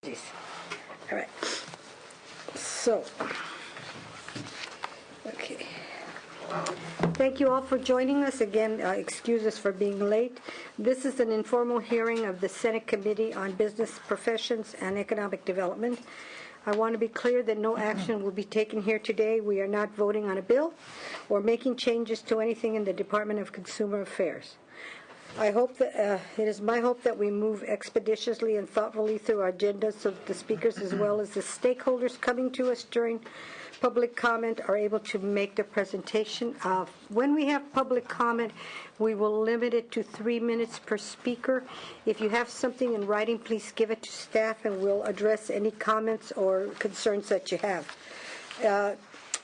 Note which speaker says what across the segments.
Speaker 1: All right. So, okay. Thank you all for joining us. Again, excuse us for being late. This is an informal hearing of the Senate Committee on Business Professions and Economic Development. I want to be clear that no action will be taken here today. We are not voting on a bill or making changes to anything in the Department of Consumer Affairs. I hope that it is my hope that we move expeditiously and thoughtfully through our agenda so that the speakers as well as the stakeholders coming to us during public comment are able to make their presentation. When we have public comment, we will limit it to 3 minutes per speaker. If you have something in writing, please give it to staff and we'll address any comments or concerns that you have.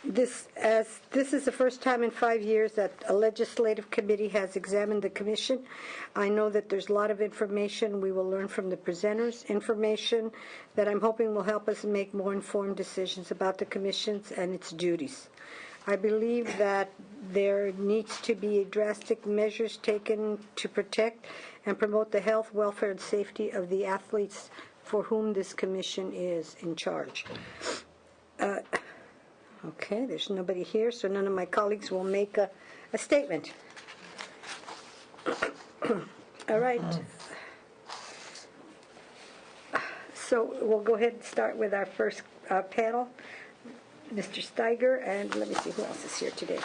Speaker 1: This is the first time in 5 years that a legislative committee has examined the commission. I know that there's a lot of information we will learn from the presenters, information that I'm hoping will help us make more informed decisions about the commissions and its duties. I believe that there needs to be drastic measures taken to protect and promote the health, welfare, and safety of the athletes for whom this commission is in charge. Okay, there's nobody here, so none of my colleagues will make a statement. All right. So we'll go ahead and start with our first panel. Mr. Steiger, and let me see who else is here today.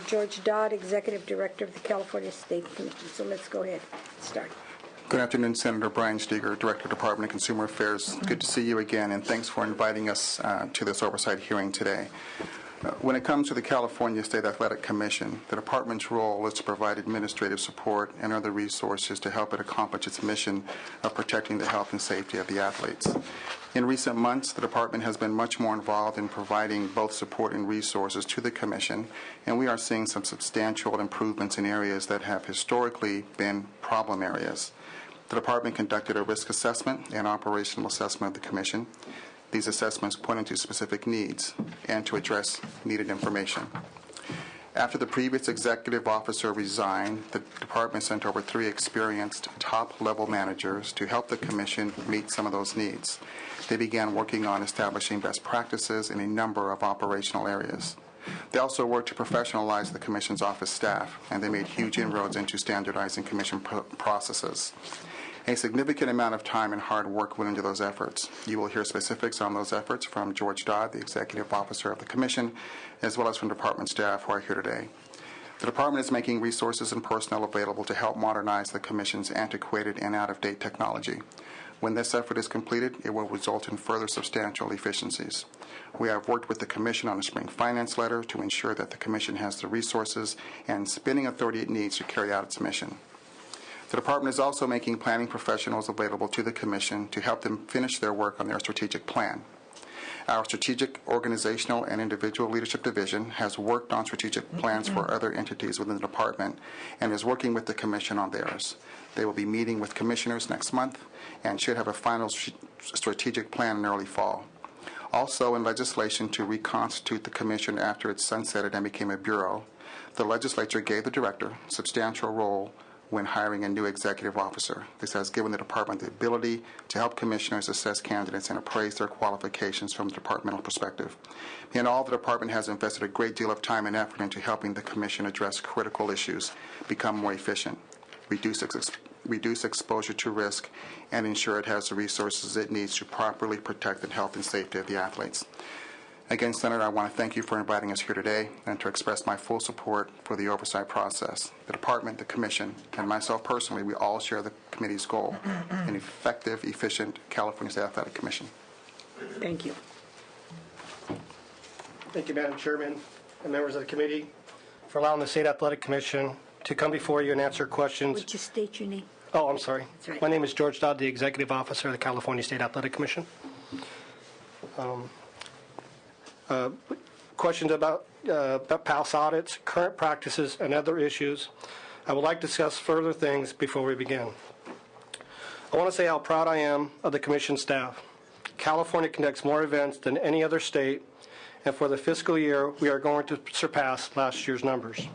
Speaker 1: George Dodd, Executive Director of the California State Commission. So let's go ahead and start.
Speaker 2: Good afternoon, Senator Brian Steger, Director, Department of Consumer Affairs. Good to see you again, and thanks for inviting us to this oversight hearing today. When it comes to the California State Athletic Commission, the department's role is to provide administrative support and other resources to help it accomplish its mission of protecting the health and safety of the athletes. In recent months, the department has been much more involved in providing both support and resources to the commission, and we are seeing some substantial improvements in areas that have historically been problem areas. The department conducted a risk assessment and operational assessment of the commission. These assessments pointed to specific needs and to address needed information. After the previous executive officer resigned, the department sent over 3 experienced top-level managers to help the commission meet some of those needs. They began working on establishing best practices in a number of operational areas. They also worked to professionalize the commission's office staff, and they made huge inroads into standardizing commission processes. A significant amount of time and hard work went into those efforts. You will hear specifics on those efforts from George Dodd, the Executive Officer of the Commission, as well as from department staff who are here today. The department is making resources and personnel available to help modernize the Commission's antiquated and out-of-date technology. When this effort is completed, it will result in further substantial efficiencies. We have worked with the Commission on a spring finance letter to ensure that the Commission has the resources and spending authority it needs to carry out its mission. The department is also making planning professionals available to the Commission to help them finish their work on their strategic plan. Our Strategic Organizational and Individual Leadership Division has worked on strategic plans for other entities within the department and is working with the Commission on theirs. They will be meeting with commissioners next month and should have a final strategic plan in early fall. Also, in legislation to reconstitute the Commission after it sunsetted and became a bureau, the legislature gave the director a substantial role when hiring a new executive officer. This has given the department the ability to help commissioners assess candidates and appraise their qualifications from the departmental perspective. In all, the department has invested a great deal of time and effort into helping the commission address critical issues, become more efficient, reduce exposure to risk, and ensure it has the resources it needs to properly protect the health and safety of the athletes. Again, Senator, I want to thank you for inviting us here today and to express my full support for the oversight process. The department, the commission, and myself personally, we all share the committee's goal, an effective, efficient California State Athletic Commission.
Speaker 1: Thank you.
Speaker 3: Thank you, Madam Chairman and members of the committee, for allowing the State Athletic Commission to come before you and answer questions.
Speaker 1: Would you state your name?
Speaker 3: Oh, I'm sorry.
Speaker 1: That's right.
Speaker 3: My name is George Dodd, the Executive Officer of the California State Athletic Commission. Questions about past audits, current practices, and other issues. I would like to discuss further things before we begin. I want to say how proud I am of the Commission staff. California conducts more events than any other state, and for the fiscal year, we are going to surpass last year's numbers.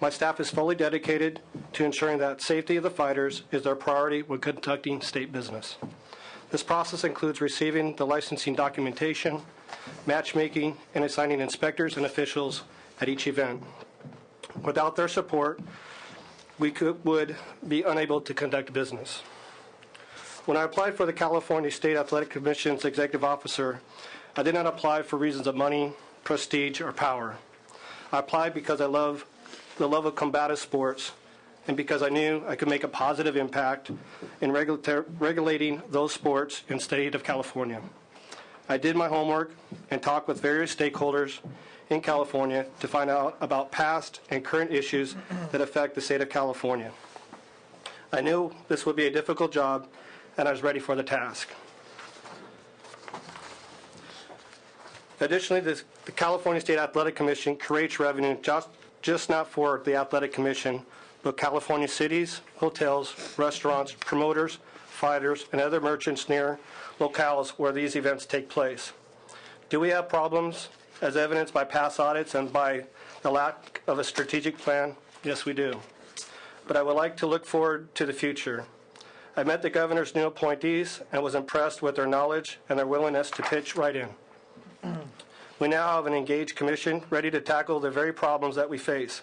Speaker 3: My staff is fully dedicated to ensuring that safety of the fighters is their priority when conducting state business. This process includes receiving the licensing documentation, matchmaking, and assigning inspectors and officials at each event. Without their support, we would be unable to conduct business. When I applied for the California State Athletic Commission's executive officer, I did not apply for reasons of money, prestige, or power. I applied because I love the love of combative sports and because I knew I could make a positive impact in regulating those sports in the state of California. I did my homework and talked with various stakeholders in California to find out about past and current issues that affect the state of California. I knew this would be a difficult job, and I was ready for the task. Additionally, the California State Athletic Commission creates revenue just not for the Athletic Commission, but California cities, hotels, restaurants, promoters, fighters, and other merchants near locales where these events take place. Do we have problems, as evidenced by past audits and by the lack of a strategic plan? Yes, we do. But I would like to look forward to the future. I met the governor's new appointees and was impressed with their knowledge and their willingness to pitch right in. We now have an engaged commission ready to tackle the very problems that we face.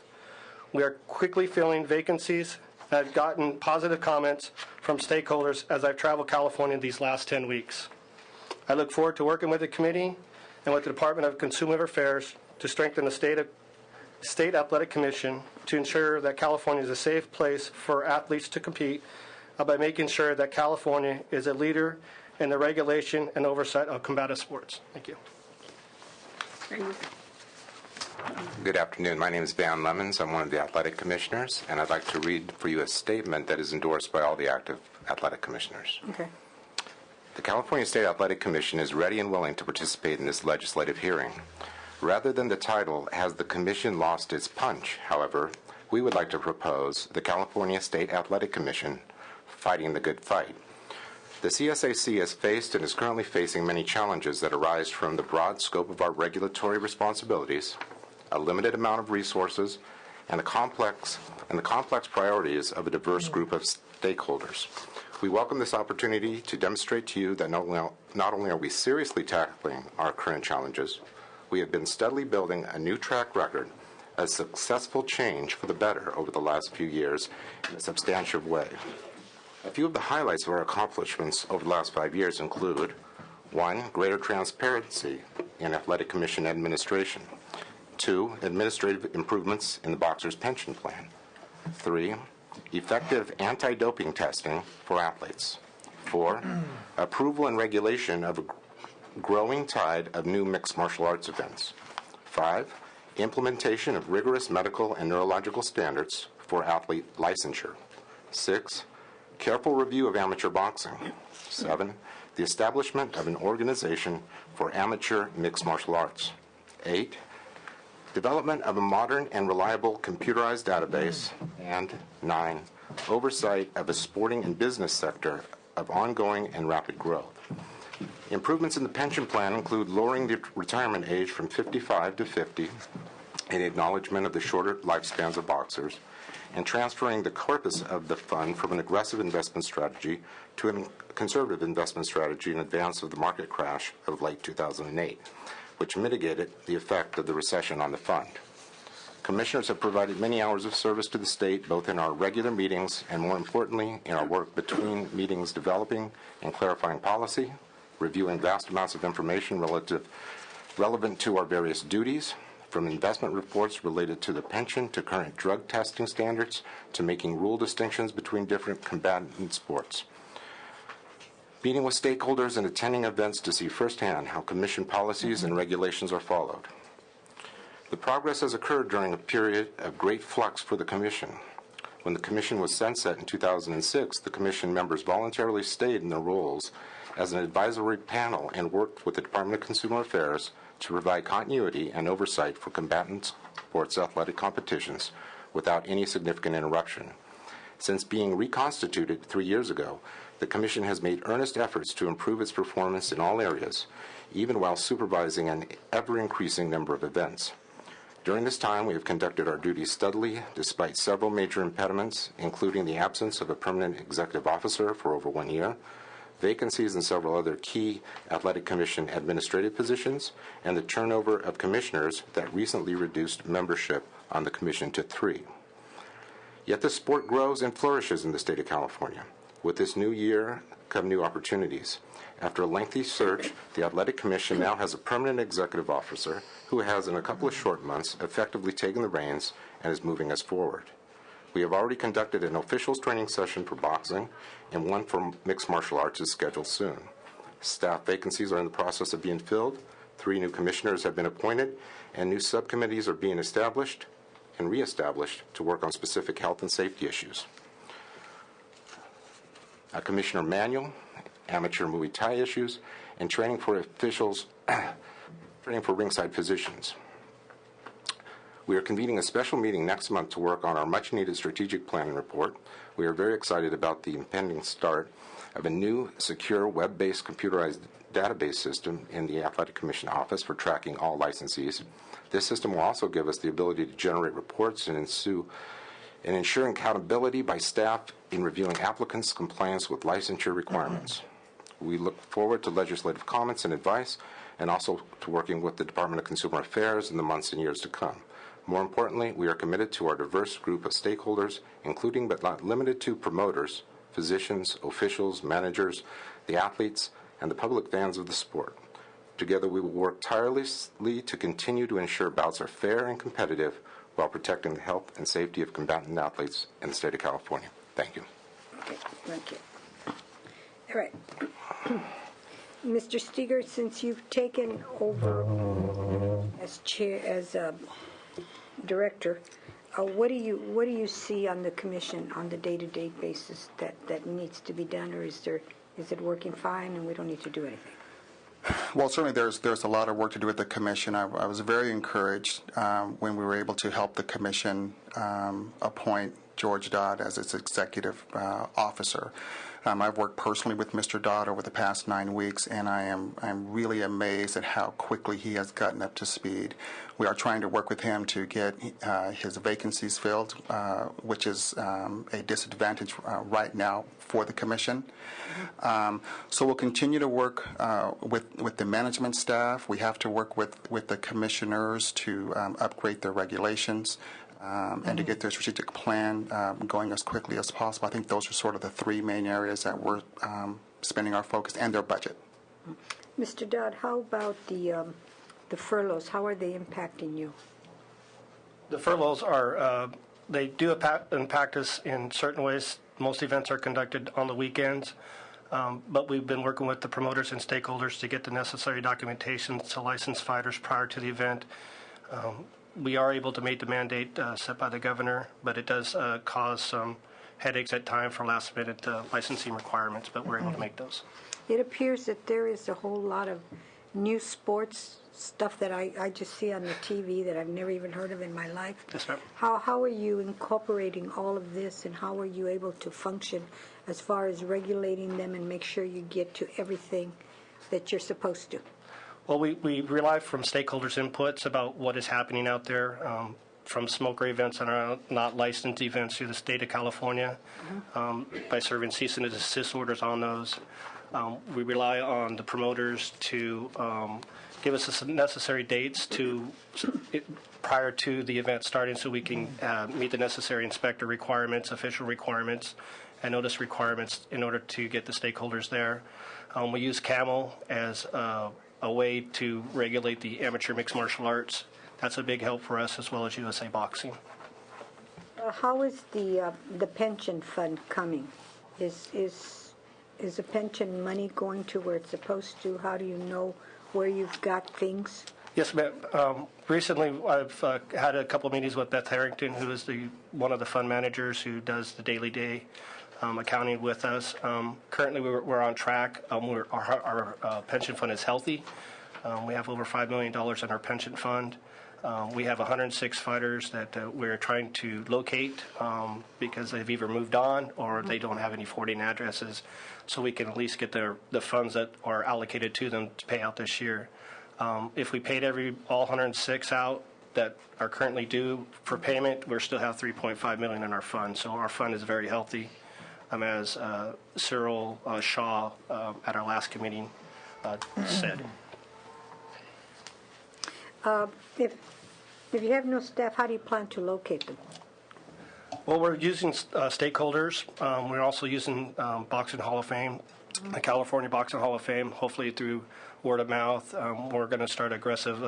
Speaker 3: We are quickly filling vacancies and I've gotten positive comments from stakeholders as I've traveled California these last 10 weeks. I look forward to working with the committee and with the Department of Consumer Affairs to strengthen the State Athletic Commission to ensure that California is a safe place for athletes to compete by making sure that California is a leader in the regulation and oversight of combative sports. Thank you.
Speaker 4: Good afternoon. My name is Van Lemons. I'm one of the athletic commissioners, and I'd like to read for you a statement that is endorsed by all the active athletic commissioners.
Speaker 1: Okay.
Speaker 4: The California State Athletic Commission is ready and willing to participate in this legislative hearing. Rather than the title, "Has the Commission Lost Its Punch?" however, we would like to propose the California State Athletic Commission Fighting the Good Fight. The CSAC has faced and is currently facing many challenges that arise from the broad scope of our regulatory responsibilities, a limited amount of resources, and the complex priorities of a diverse group of stakeholders. We welcome this opportunity to demonstrate to you that not only are we seriously tackling our current challenges, we have been steadily building a new track record of successful change for the better over the last few years in a substantive way. A few of the highlights of our accomplishments over the last 5 years include: 1, greater transparency in athletic commission administration; 2, administrative improvements in the boxers' pension plan; 3, effective anti-doping testing for athletes; 4, approval and regulation of a growing tide of new mixed martial arts events; 5, implementation of rigorous medical and neurological standards for athlete licensure; 6, careful review of amateur boxing; 7, the establishment of an organization for amateur mixed martial arts; 8, development of a modern and reliable computerized database; and 9, oversight of a sporting and business sector of ongoing and rapid growth. Improvements in the pension plan include lowering the retirement age from 55 to 50 in acknowledgement of the shorter lifespans of boxers, and transferring the corpus of the fund from an aggressive investment strategy to a conservative investment strategy in advance of the market crash of late 2008, which mitigated the effect of the recession on the fund. Commissioners have provided many hours of service to the state, both in our regular meetings and, more importantly, in our work between meetings developing and clarifying policy, reviewing vast amounts of information relevant to our various duties, from investment reports related to the pension to current drug testing standards to making rule distinctions between different combatant sports. Meeting with stakeholders and attending events to see firsthand how Commission policies and regulations are followed. The progress has occurred during a period of great flux for the Commission. When the Commission was sunset in 2006, the Commission members voluntarily stayed in their roles as an advisory panel and worked with the Department of Consumer Affairs to provide continuity and oversight for combatant sports athletic competitions without any significant interruption. Since being reconstituted 3 years ago, the Commission has made earnest efforts to improve its performance in all areas, even while supervising an ever-increasing number of events. During this time, we have conducted our duties steadily despite several major impediments, including the absence of a permanent executive officer for over 1 year, vacancies in several other key Athletic Commission administrative positions, and the turnover of commissioners that recently reduced membership on the commission to 3. Yet the sport grows and flourishes in the state of California. With this new year come new opportunities. After a lengthy search, the Athletic Commission now has a permanent executive officer who has, in a couple of short months, effectively taken the reins and is moving us forward. We have already conducted an officials training session for boxing, and one for mixed martial arts is scheduled soon. Staff vacancies are in the process of being filled, 3 new commissioners have been appointed, and new subcommittees are being established and reestablished to work on specific health and safety issues. A commissioner manual, amateur Muay Thai issues, and training for officials, training for ringside positions. We are convening a special meeting next month to work on our much-needed strategic planning report. We are very excited about the impending start of a new, secure, web-based computerized database system in the Athletic Commission office for tracking all licensees. This system will also give us the ability to generate reports and ensure accountability by staff in reviewing applicants' compliance with licensure requirements. We look forward to legislative comments and advice, and also to working with the Department of Consumer Affairs in the months and years to come. More importantly, we are committed to our diverse group of stakeholders, including but not limited to promoters, physicians, officials, managers, the athletes, and the public fans of the sport. Together, we will work tirelessly to continue to ensure bouts are fair and competitive while protecting the health and safety of combatant athletes in the state of California. Thank you.
Speaker 1: Okay, thank you. All right. Mr. Steger, since you've taken over as chair, as director, what do you see on the commission on the day-to-day basis that needs to be done, or is it working fine and we don't need to do anything?
Speaker 2: Well, certainly there's a lot of work to do with the commission. I was very encouraged when we were able to help the commission appoint George Dodd as its executive officer. I've worked personally with Mr. Dodd over the past 9 weeks, and I'm really amazed at how quickly he has gotten up to speed. We are trying to work with him to get his vacancies filled, which is a disadvantage right now for the commission. So we'll continue to work with the management staff. We have to work with the commissioners to upgrade their regulations. And to get their strategic plan going as quickly as possible. I think those are sort of the 3 main areas that we're spending our focus, and their budget.
Speaker 1: Mr. Dodd, how about the furloughs? How are they impacting you?
Speaker 3: The furloughs are, they do impact us in certain ways. Most events are conducted on the weekends, but we've been working with the promoters and stakeholders to get the necessary documentation to license fighters prior to the event. We are able to meet the mandate set by the governor, but it does cause some headaches at times for last-minute licensing requirements, but we're able to make those.
Speaker 1: It appears that there is a whole lot of new sports stuff that I just see on the TV that I've never even heard of in my life.
Speaker 3: Yes, ma'am.
Speaker 1: How are you incorporating all of this, and how are you able to function as far as regulating them and make sure you get to everything that you're supposed to?
Speaker 3: Well, we rely from stakeholders' inputs about what is happening out there, from smoker events that are not licensed events through the state of California, by serving cease and desist orders on those. We rely on the promoters to give us the necessary dates prior to the event starting, so we can meet the necessary inspector requirements, official requirements, and notice requirements in order to get the stakeholders there. We use CAMEL as a way to regulate the amateur mixed martial arts. That's a big help for us, as well as USA Boxing.
Speaker 1: How is the pension fund coming? Is the pension money going to where it's supposed to? How do you know where you've got things?
Speaker 3: Yes, ma'am. Recently, I've had a couple of meetings with Beth Harrington, who is one of the fund managers who does the daily day accounting with us. Currently, we're on track. Our pension fund is healthy. We have over $5 million in our pension fund. We have 106 fighters that we're trying to locate because they've either moved on or they don't have any forwarding addresses, so we can at least get the funds that are allocated to them to pay out this year. If we paid all 106 out, that are currently due for payment. We still have $3.5 million in our fund, so our fund is very healthy. As Cyril Shaw at our last committee said.
Speaker 1: If you have no staff, how do you plan to locate them?
Speaker 3: Well, we're using stakeholders. We're also using Boxing Hall of Fame, the California Boxing Hall of Fame, hopefully through word of mouth. We're going to start an aggressive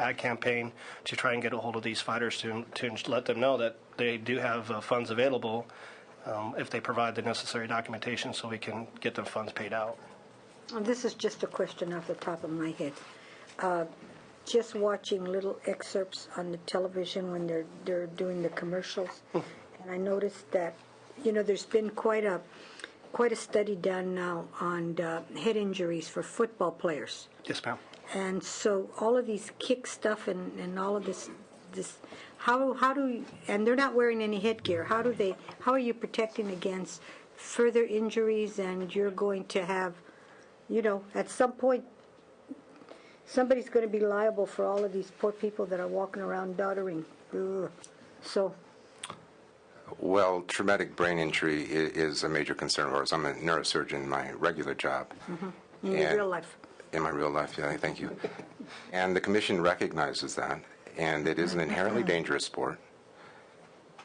Speaker 3: ad campaign to try and get a hold of these fighters to let them know that they do have funds available if they provide the necessary documentation so we can get them funds paid out.
Speaker 1: This is just a question off the top of my head. Just watching little excerpts on the television when they're doing the commercials, and I noticed that, there's been quite a study done now on head injuries for football players.
Speaker 3: Yes, ma'am.
Speaker 1: And so all of these kick stuff and all of this how do you, and they're not wearing any headgear, how are you protecting against further injuries? And you're going to have, at some point somebody's going to be liable for all of these poor people that are walking around doddering. Ugh. So
Speaker 4: Well, traumatic brain injury is a major concern of ours. I'm a neurosurgeon in my regular job.
Speaker 1: in your real life.
Speaker 4: In my real life, yeah, thank you. And the commission recognizes that, and it is an inherently dangerous sport.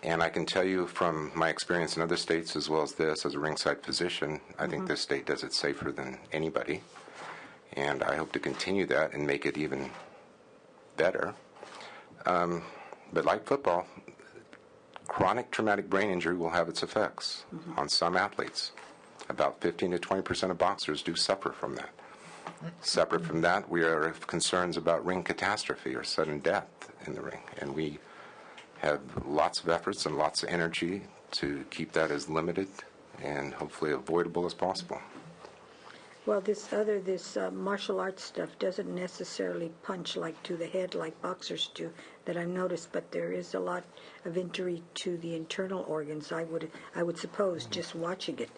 Speaker 4: And I can tell you from my experience in other states as well as this, as a ringside physician, I think this state does it safer than anybody. And I hope to continue that and make it even better. But like football, chronic traumatic brain injury will have its effects on some athletes. About 15 to 20% of boxers do suffer from that. Separate from that, we are of concerns about ring catastrophe or sudden death in the ring. And we have lots of efforts and lots of energy to keep that as limited and hopefully avoidable as possible.
Speaker 1: Well, this martial arts stuff doesn't necessarily punch like to the head like boxers do, that I've noticed, but there is a lot of injury to the internal organs, I would suppose, just watching it.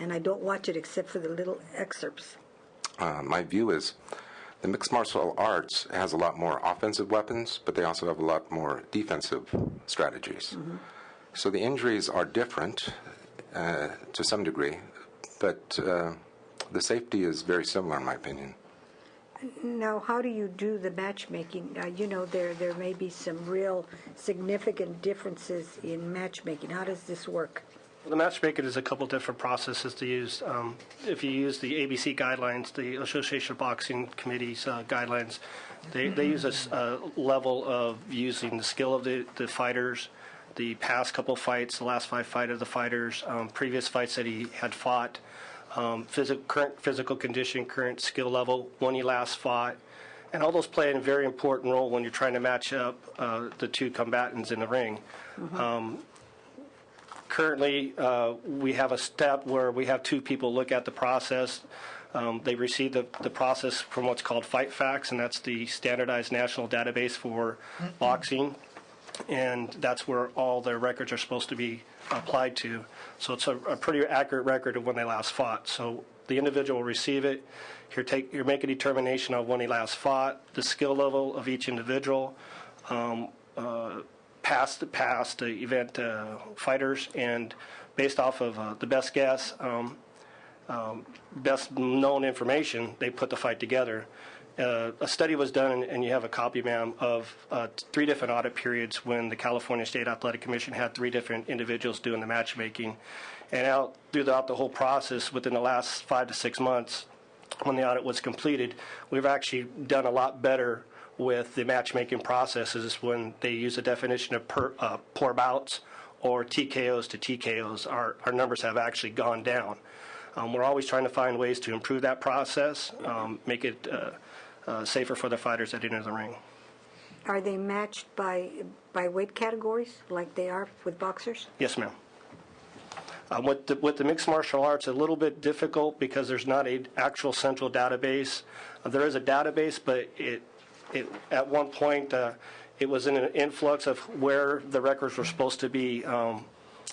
Speaker 1: And I don't watch it except for the little excerpts.
Speaker 4: My view is the mixed martial arts has a lot more offensive weapons, but they also have a lot more defensive strategies. So the injuries are different to some degree, but the safety is very similar in my opinion.
Speaker 1: Now, how do you do the matchmaking? There may be some real significant differences in matchmaking. How does this work?
Speaker 3: The matchmaking is a couple different processes to use. If you use the ABC guidelines, the Association of Boxing Committee's guidelines, they use a level of using the skill of the fighters, the past couple fights, the last 5 fights of the fighters, previous fights that he had fought, current physical condition, current skill level, when he last fought, and all those play a very important role when you're trying to match up the two combatants in the ring. Currently, we have a step where we have 2 people look at the process. They receive the process from what's called Fight Facts, and that's the standardized national database for boxing. And that's where all their records are supposed to be applied to. So it's a pretty accurate record of when they last fought. So the individual will receive it. You're make a determination of when he last fought, the skill level of each individual, past event fighters, and based off of the best guess, best known information, they put the fight together. A study was done, and you have a copy, ma'am, of 3 different audit periods when the California State Athletic Commission had 3 different individuals doing the matchmaking. And throughout the whole process, within the last 5 to 6 months, when the audit was completed, we've actually done a lot better with the matchmaking processes when they use a definition of poor bouts or TKOs to TKOs. Our numbers have actually gone down. We're always trying to find ways to improve that process, make it safer for the fighters that enter the ring.
Speaker 1: Are they matched by weight categories like they are with boxers?
Speaker 3: Yes, ma'am. With the mixed martial arts, a little bit difficult because there's not an actual central database. There is a database, but it at one point it was in an influx of where the records were supposed to be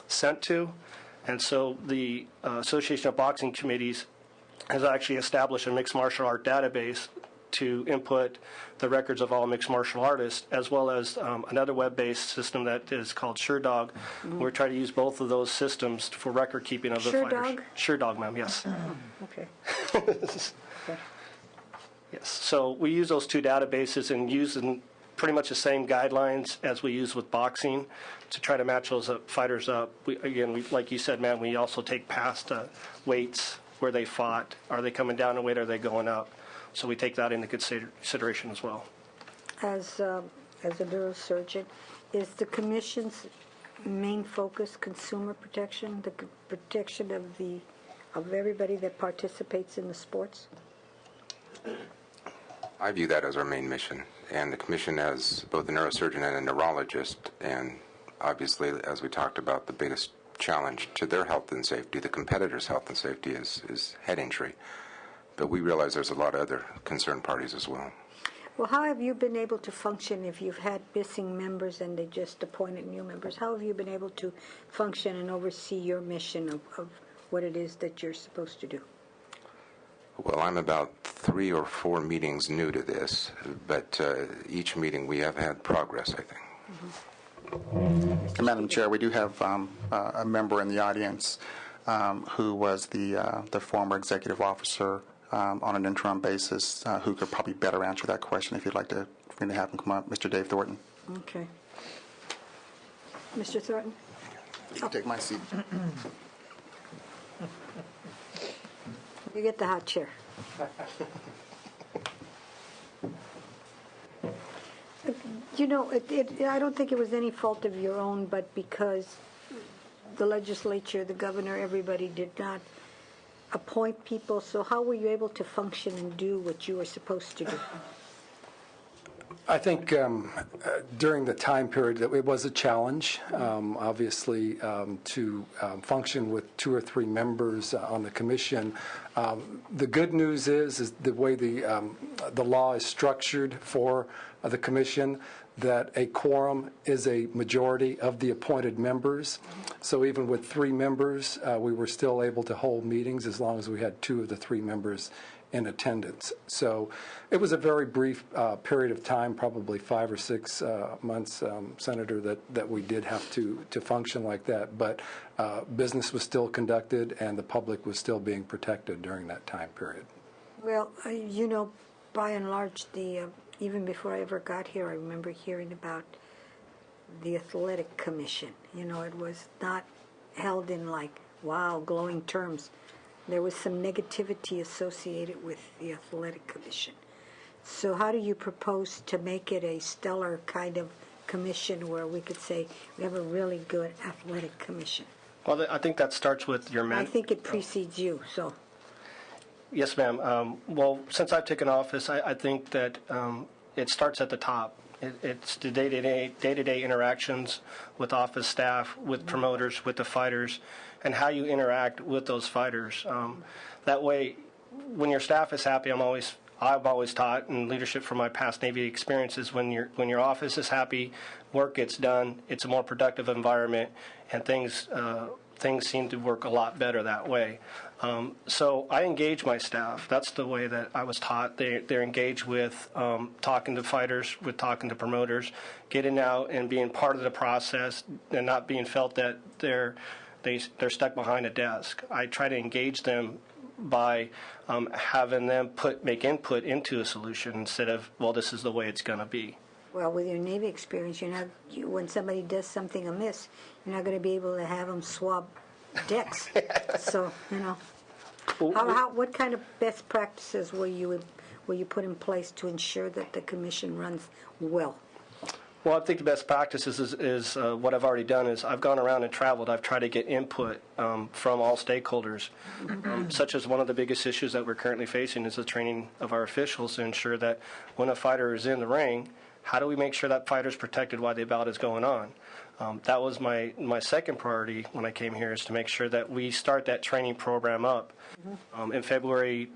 Speaker 3: sent to, and so the Association of Boxing Committees has actually established a mixed martial art database to input the records of all mixed martial artists, as well as another web-based system that is called SureDog. We're trying to use both of those systems for record keeping of the fighters. SureDog, ma'am, yes.
Speaker 1: Okay.
Speaker 3: Yes. So we use those two databases and use pretty much the same guidelines as we use with boxing to try to match those fighters up. We, like you said, man, we also take past weights where they fought. Are they coming down in weight? Or are they going up? So we take that into consideration as well.
Speaker 1: As a neurosurgeon, is the Commission's main focus consumer protection, the protection of everybody that participates in the sports?
Speaker 4: I view that as our main mission, and the Commission has both a neurosurgeon and a neurologist, and obviously, as we talked about, the biggest challenge to their health and safety, the competitors' health and safety, is head injury. But we realize there's a lot of other concerned parties as well.
Speaker 1: Well, how have you been able to function if you've had missing members and they just appointed new members? How have you been able to function and oversee your mission of what it is that you're supposed to do?
Speaker 4: Well, I'm about 3 or 4 meetings new to this, but each meeting we have had progress, I think.
Speaker 2: And Madam Chair, we do have a member in the audience who was the former executive officer on an interim basis who could probably better answer that question if you'd like for me to have him come up, Mr. Dave Thornton.
Speaker 1: Okay. Mr. Thornton?
Speaker 2: You can take my seat.
Speaker 1: You get the hot chair. You know, I don't think it was any fault of your own, but because the legislature, the governor, everybody did not appoint people, so how were you able to function and do what you were supposed to do?
Speaker 5: I think during the time period, it was a challenge, obviously, to function with 2 or 3 members on the commission. The good news is the way the law is structured for the commission, that a quorum is a majority of the appointed members. So even with 3 members, we were still able to hold meetings as long as we had 2 of the 3 members in attendance. So it was a very brief period of time, probably 5 or 6 months, Senator, that we did have to function like that. But business was still conducted and the public was still being protected during that time period.
Speaker 1: Well, you know, by and large, even before I ever got here, I remember hearing about the Athletic Commission. You know, it was not held in like, wow, glowing terms. There was some negativity associated with the Athletic Commission. So how do you propose to make it a stellar kind of commission where we could say we have a really good athletic commission?
Speaker 3: Well, I think that starts with your
Speaker 1: I think it precedes you, so.
Speaker 3: Yes, ma'am. Well, since I've taken office, I think that it starts at the top. It's the day-to-day interactions with office staff, with promoters, with the fighters, and how you interact with those fighters. That way, when your staff is happy, I've always taught, in leadership from my past Navy experiences, when your office is happy, work gets done, it's a more productive environment, and things seem to work a lot better that way. So I engage my staff. That's the way that I was taught. They're engaged with talking to fighters, with talking to promoters, getting out and being part of the process, and not being felt that they're stuck behind a desk. I try to engage them by having them make input into a solution instead of, well, this is the way it's going to be.
Speaker 1: Well, with your Navy experience, when somebody does something amiss, you're not going to be able to have them swab decks. So, you know, what kind of best practices will you put in place to ensure that the commission runs well?
Speaker 3: Well, I think the best practices is what I've already done is I've gone around and traveled. I've tried to get input from all stakeholders, such as one of the biggest issues that we're currently facing is the training of our officials to ensure that when a fighter is in the ring, how do we make sure that fighter's protected while the bout is going on? That was my second priority when I came here, is to make sure that we start that training program up. In February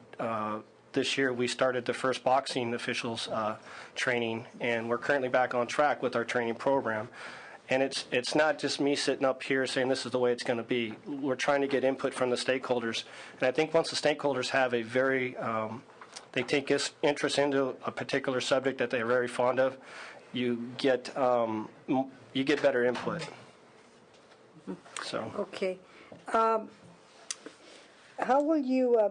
Speaker 3: this year, we started the first boxing officials training, and we're currently back on track with our training program. And it's not just me sitting up here saying this is the way it's going to be. We're trying to get input from the stakeholders. And I think once the stakeholders have a very they take interest into a particular subject that they're very fond of, you get better input. So.
Speaker 1: Okay. How will you,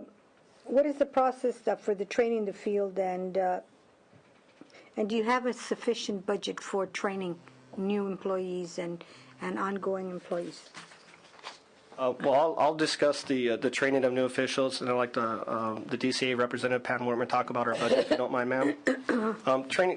Speaker 1: what is the process for the training the field, and do you have a sufficient budget for training new employees and ongoing employees?
Speaker 3: Well, I'll discuss the training of new officials, and I'd like the DCA representative, Pat Wortman, talk about our budget, if you don't mind, ma'am.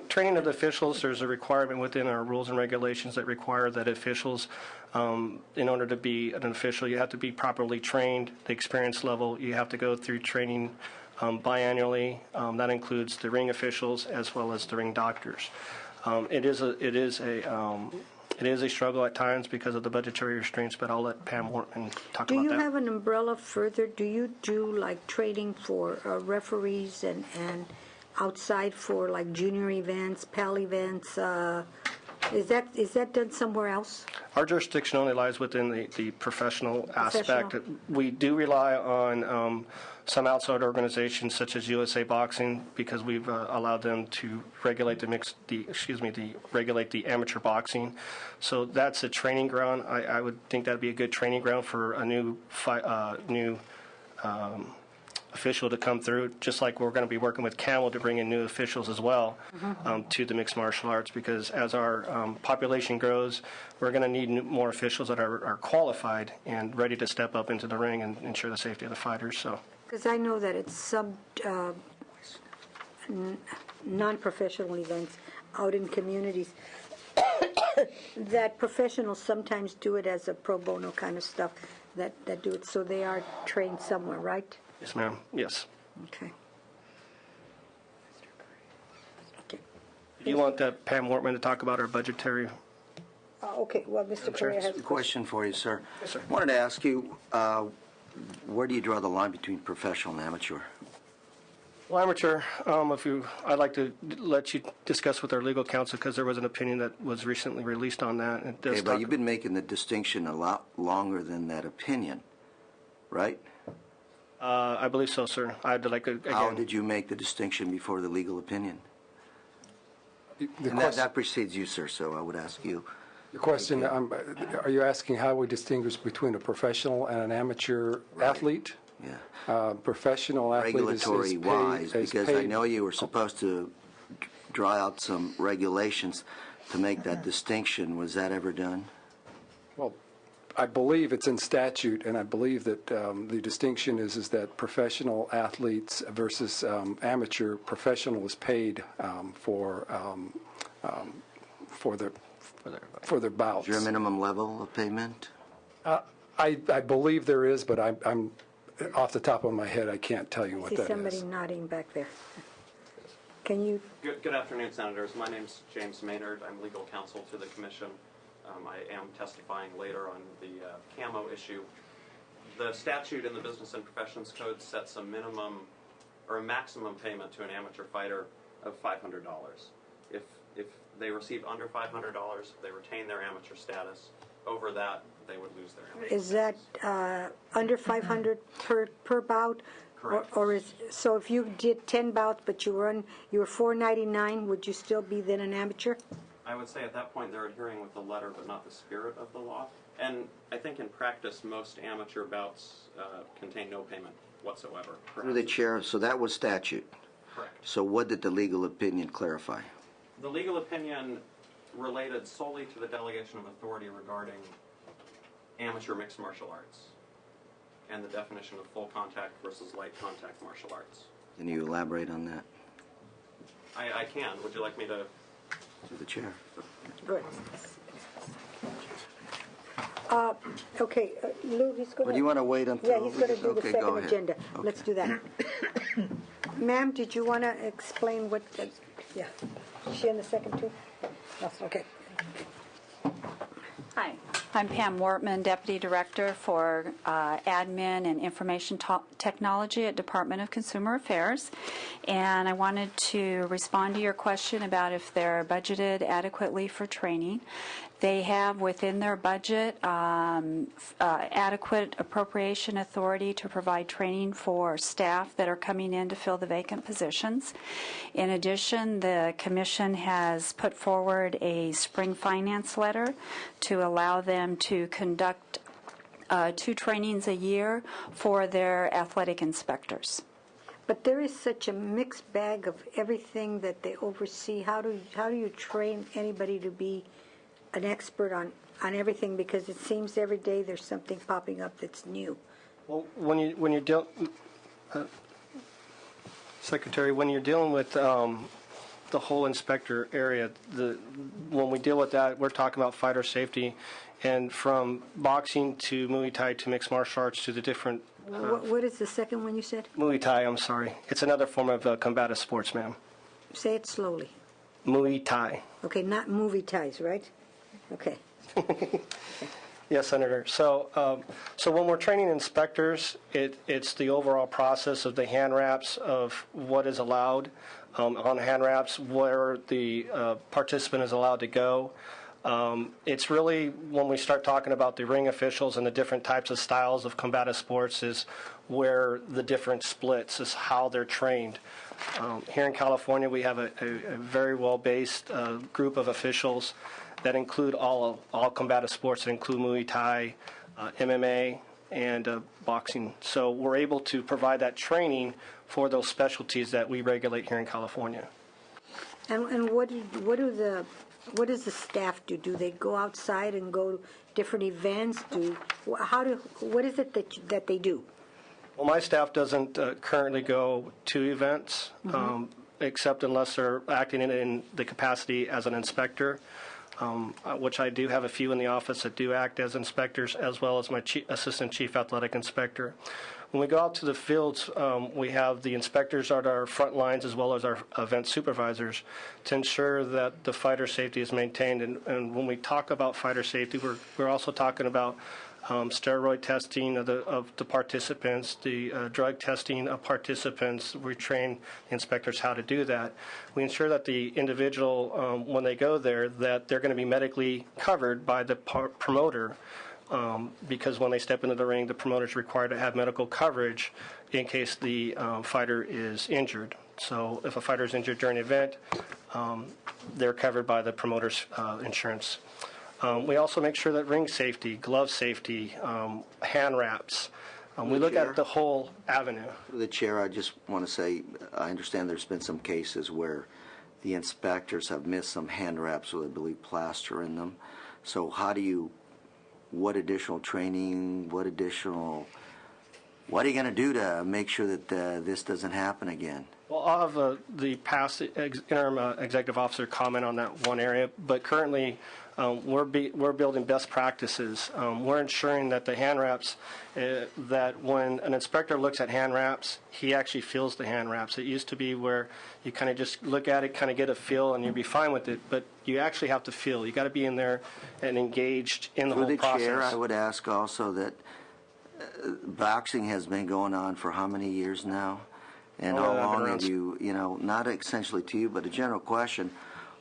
Speaker 3: Training of the officials, there's a requirement within our rules and regulations that require that officials, in order to be an official, you have to be properly trained, the experience level, you have to go through training biannually. That includes the ring officials as well as the ring doctors. It is a struggle at times because of the budgetary restraints, but I'll let Pam Wortman talk about that.
Speaker 1: Do you have an umbrella further? Do you do like training for referees and outside for like junior events, PAL events? Is that done somewhere else?
Speaker 3: Our jurisdiction only lies within the professional aspect. We do rely on some outside organizations such as USA Boxing, because we've allowed them to regulate regulate the amateur boxing. So that's a training ground. I would think that'd be a good training ground for a new official to come through, just like we're going to be working with Camel to bring in new officials as well to the mixed martial arts, because as our population grows, we're going to need more officials that are qualified and ready to step up into the ring and ensure the safety of the fighters. So,
Speaker 1: because I know that it's some non-professional events out in communities that professionals sometimes do it as a pro bono kind of stuff that do it, so they are trained somewhere, right?
Speaker 3: yes, ma'am. Yes.
Speaker 1: Okay. Okay.
Speaker 3: Do you want Pam Wortman to talk about our budgetary?
Speaker 1: Okay, well, Mr. Correa has a question.
Speaker 6: Question for you, sir.
Speaker 3: Yes, sir.
Speaker 6: I wanted to ask you, where do you draw the line between professional and amateur?
Speaker 3: Well, amateur, I'd like to let you discuss with our legal counsel, because there was an opinion that was recently released on that. It does
Speaker 6: Okay, but you've been making the distinction a lot longer than that opinion, right?
Speaker 3: I believe so, sir. I'd like to, again.
Speaker 6: How did you make the distinction before the legal opinion?
Speaker 5: The
Speaker 6: And
Speaker 5: question,
Speaker 6: that precedes you, sir, so I would ask you.
Speaker 5: the question are you asking how we distinguish between a professional and an amateur athlete?
Speaker 6: Yeah.
Speaker 5: Professional athlete
Speaker 6: Regulatory wise,
Speaker 5: is
Speaker 6: because I
Speaker 5: paid.
Speaker 6: know you were supposed to draw out some regulations to make that distinction. Was that ever done?
Speaker 5: Well, I believe it's in statute, and I believe that the distinction is that professional athletes versus amateur. Professional is paid for their bouts.
Speaker 6: Is there a minimum level of payment?
Speaker 5: I believe there is, but I'm off the top of my head, I can't tell you
Speaker 1: I
Speaker 5: what
Speaker 1: see
Speaker 5: that
Speaker 1: somebody
Speaker 5: is.
Speaker 1: nodding back there. Can you,
Speaker 7: Good afternoon, Senators. My name's James Maynard. I'm legal counsel to the Commission. I am testifying later on the camo issue. The statute in the Business and Professions Code sets a minimum or a maximum payment to an amateur fighter of $500. If they receive under $500, they retain their amateur status. Over that, they would lose their amateur
Speaker 1: is that under 500 per bout?
Speaker 7: Correct.
Speaker 1: Or is, so if you did 10 bouts, but you were $4.99, would you still be then an amateur?
Speaker 7: I would say at that point they're adhering with the letter but not the spirit of the law. And I think in practice most amateur bouts contain no payment whatsoever.
Speaker 6: Through the chair, so that was statute.
Speaker 7: Correct.
Speaker 6: So what did the legal opinion clarify?
Speaker 7: The legal opinion related solely to the delegation of authority regarding amateur mixed martial arts and the definition of full contact versus light contact martial arts.
Speaker 6: Can you elaborate on that?
Speaker 7: I can. Would you like me to?
Speaker 6: Through the chair.
Speaker 1: Good. Okay, Lou, he's going to...
Speaker 6: Or do you want to wait until...
Speaker 1: Yeah, he's going to do the
Speaker 6: Okay, go
Speaker 1: second
Speaker 6: ahead.
Speaker 1: agenda. Let's do that. Ma'am, did you want to explain what... Yeah. Is she in the second too? No, okay.
Speaker 8: Hi, I'm Pam Wortman, Deputy Director for Admin and Information Technology at Department of Consumer Affairs. And I wanted to respond to your question about if they're budgeted adequately for training. They have within their budget adequate appropriation authority to provide training for staff that are coming in to fill the vacant positions. In addition, the Commission has put forward a spring finance letter to allow them to conduct 2 trainings a year for their athletic inspectors.
Speaker 1: But there is such a mixed bag of everything that they oversee. How do you train anybody to be an expert on everything? Because it seems every day there's something popping up that's new.
Speaker 3: Well, when you're dealing, Secretary, when you're dealing with the whole inspector area, when we deal with that, we're talking about fighter safety, and from boxing to Muay Thai to mixed martial arts to the different.
Speaker 1: What is the second one you said?
Speaker 3: Muay Thai, I'm sorry. It's another form of combative sports, ma'am.
Speaker 1: Say it slowly.
Speaker 3: Muay Thai.
Speaker 1: Okay, not movie ties, right? Okay.
Speaker 3: Yes, Senator. So when we're training inspectors, it's the overall process of the hand wraps, of what is allowed on hand wraps, where the participant is allowed to go. It's really when we start talking about the ring officials and the different types of styles of combative sports is where the different splits is how they're trained. Here in California, we have a very well-based group of officials that include all combative sports, that include Muay Thai, MMA, and boxing. So we're able to provide that training for those specialties that we regulate here in California.
Speaker 1: And what does the staff do? Do they go outside and go to different events? What is it that they do?
Speaker 3: Well, my staff doesn't currently go to events, except unless they're acting in the capacity as an inspector, which I do have a few in the office that do act as inspectors, as well as my assistant chief athletic inspector. When we go out to the fields, we have the inspectors at our front lines as well as our event supervisors to ensure that the fighter safety is maintained. And when we talk about fighter safety, we're also talking about steroid testing of the participants, the drug testing of participants. We train the inspectors how to do that. We ensure that the individual, when they go there, that they're going to be medically covered by the promoter. Because when they step into the ring, the promoter is required to have medical coverage in case the fighter is injured. So if a fighter is injured during an event, they're covered by the promoter's insurance. We also make sure that ring safety, glove safety, hand wraps. We look at the whole avenue.
Speaker 6: The Chair, I just want to say, I understand there's been some cases where the inspectors have missed some hand wraps with, I believe, plaster in them. So what additional training, what are you going to do to make sure that this doesn't happen again?
Speaker 3: Well, I'll have the past interim executive officer comment on that one area, but currently we're building best practices. We're ensuring that the hand wraps, that when an inspector looks at hand wraps, he actually feels the hand wraps. It used to be where you kind of just look at it, kind of get a feel, and you'd be fine with it, but you actually have to feel. You got to be in there and engaged in the whole process.
Speaker 6: Through the Chair, I would ask also that boxing has been going on for how many years now? And how long have you, not essentially to you, but a general question,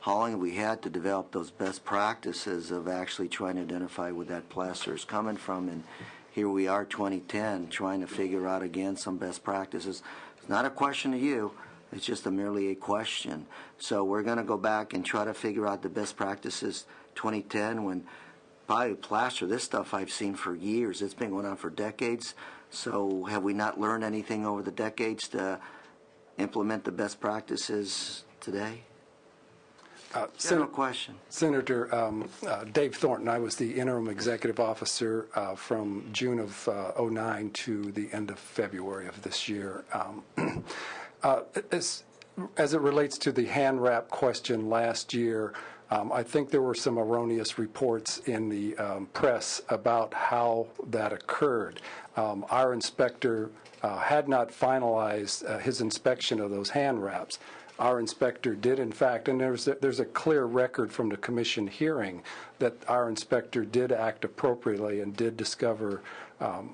Speaker 6: how long have we had to develop those best practices of actually trying to identify where that plaster is coming from? And here we are, 2010, trying to figure out again some best practices. It's not a question to you, it's just merely a question. So we're going to go back and try to figure out the best practices 2010 when probably plaster, this stuff I've seen for years. It's been going on for decades. So have we not learned anything over the decades to implement the best practices today? General question.
Speaker 5: Senator Dave Thornton, I was the interim executive officer from June of 2009 to the end of February of this year. As it relates to the hand wrap question last year, I think there were some erroneous reports in the press about how that occurred. Our inspector had not finalized his inspection of those hand wraps. Our inspector did, in fact, and there's a clear record from the commission hearing that our inspector did act appropriately and did discover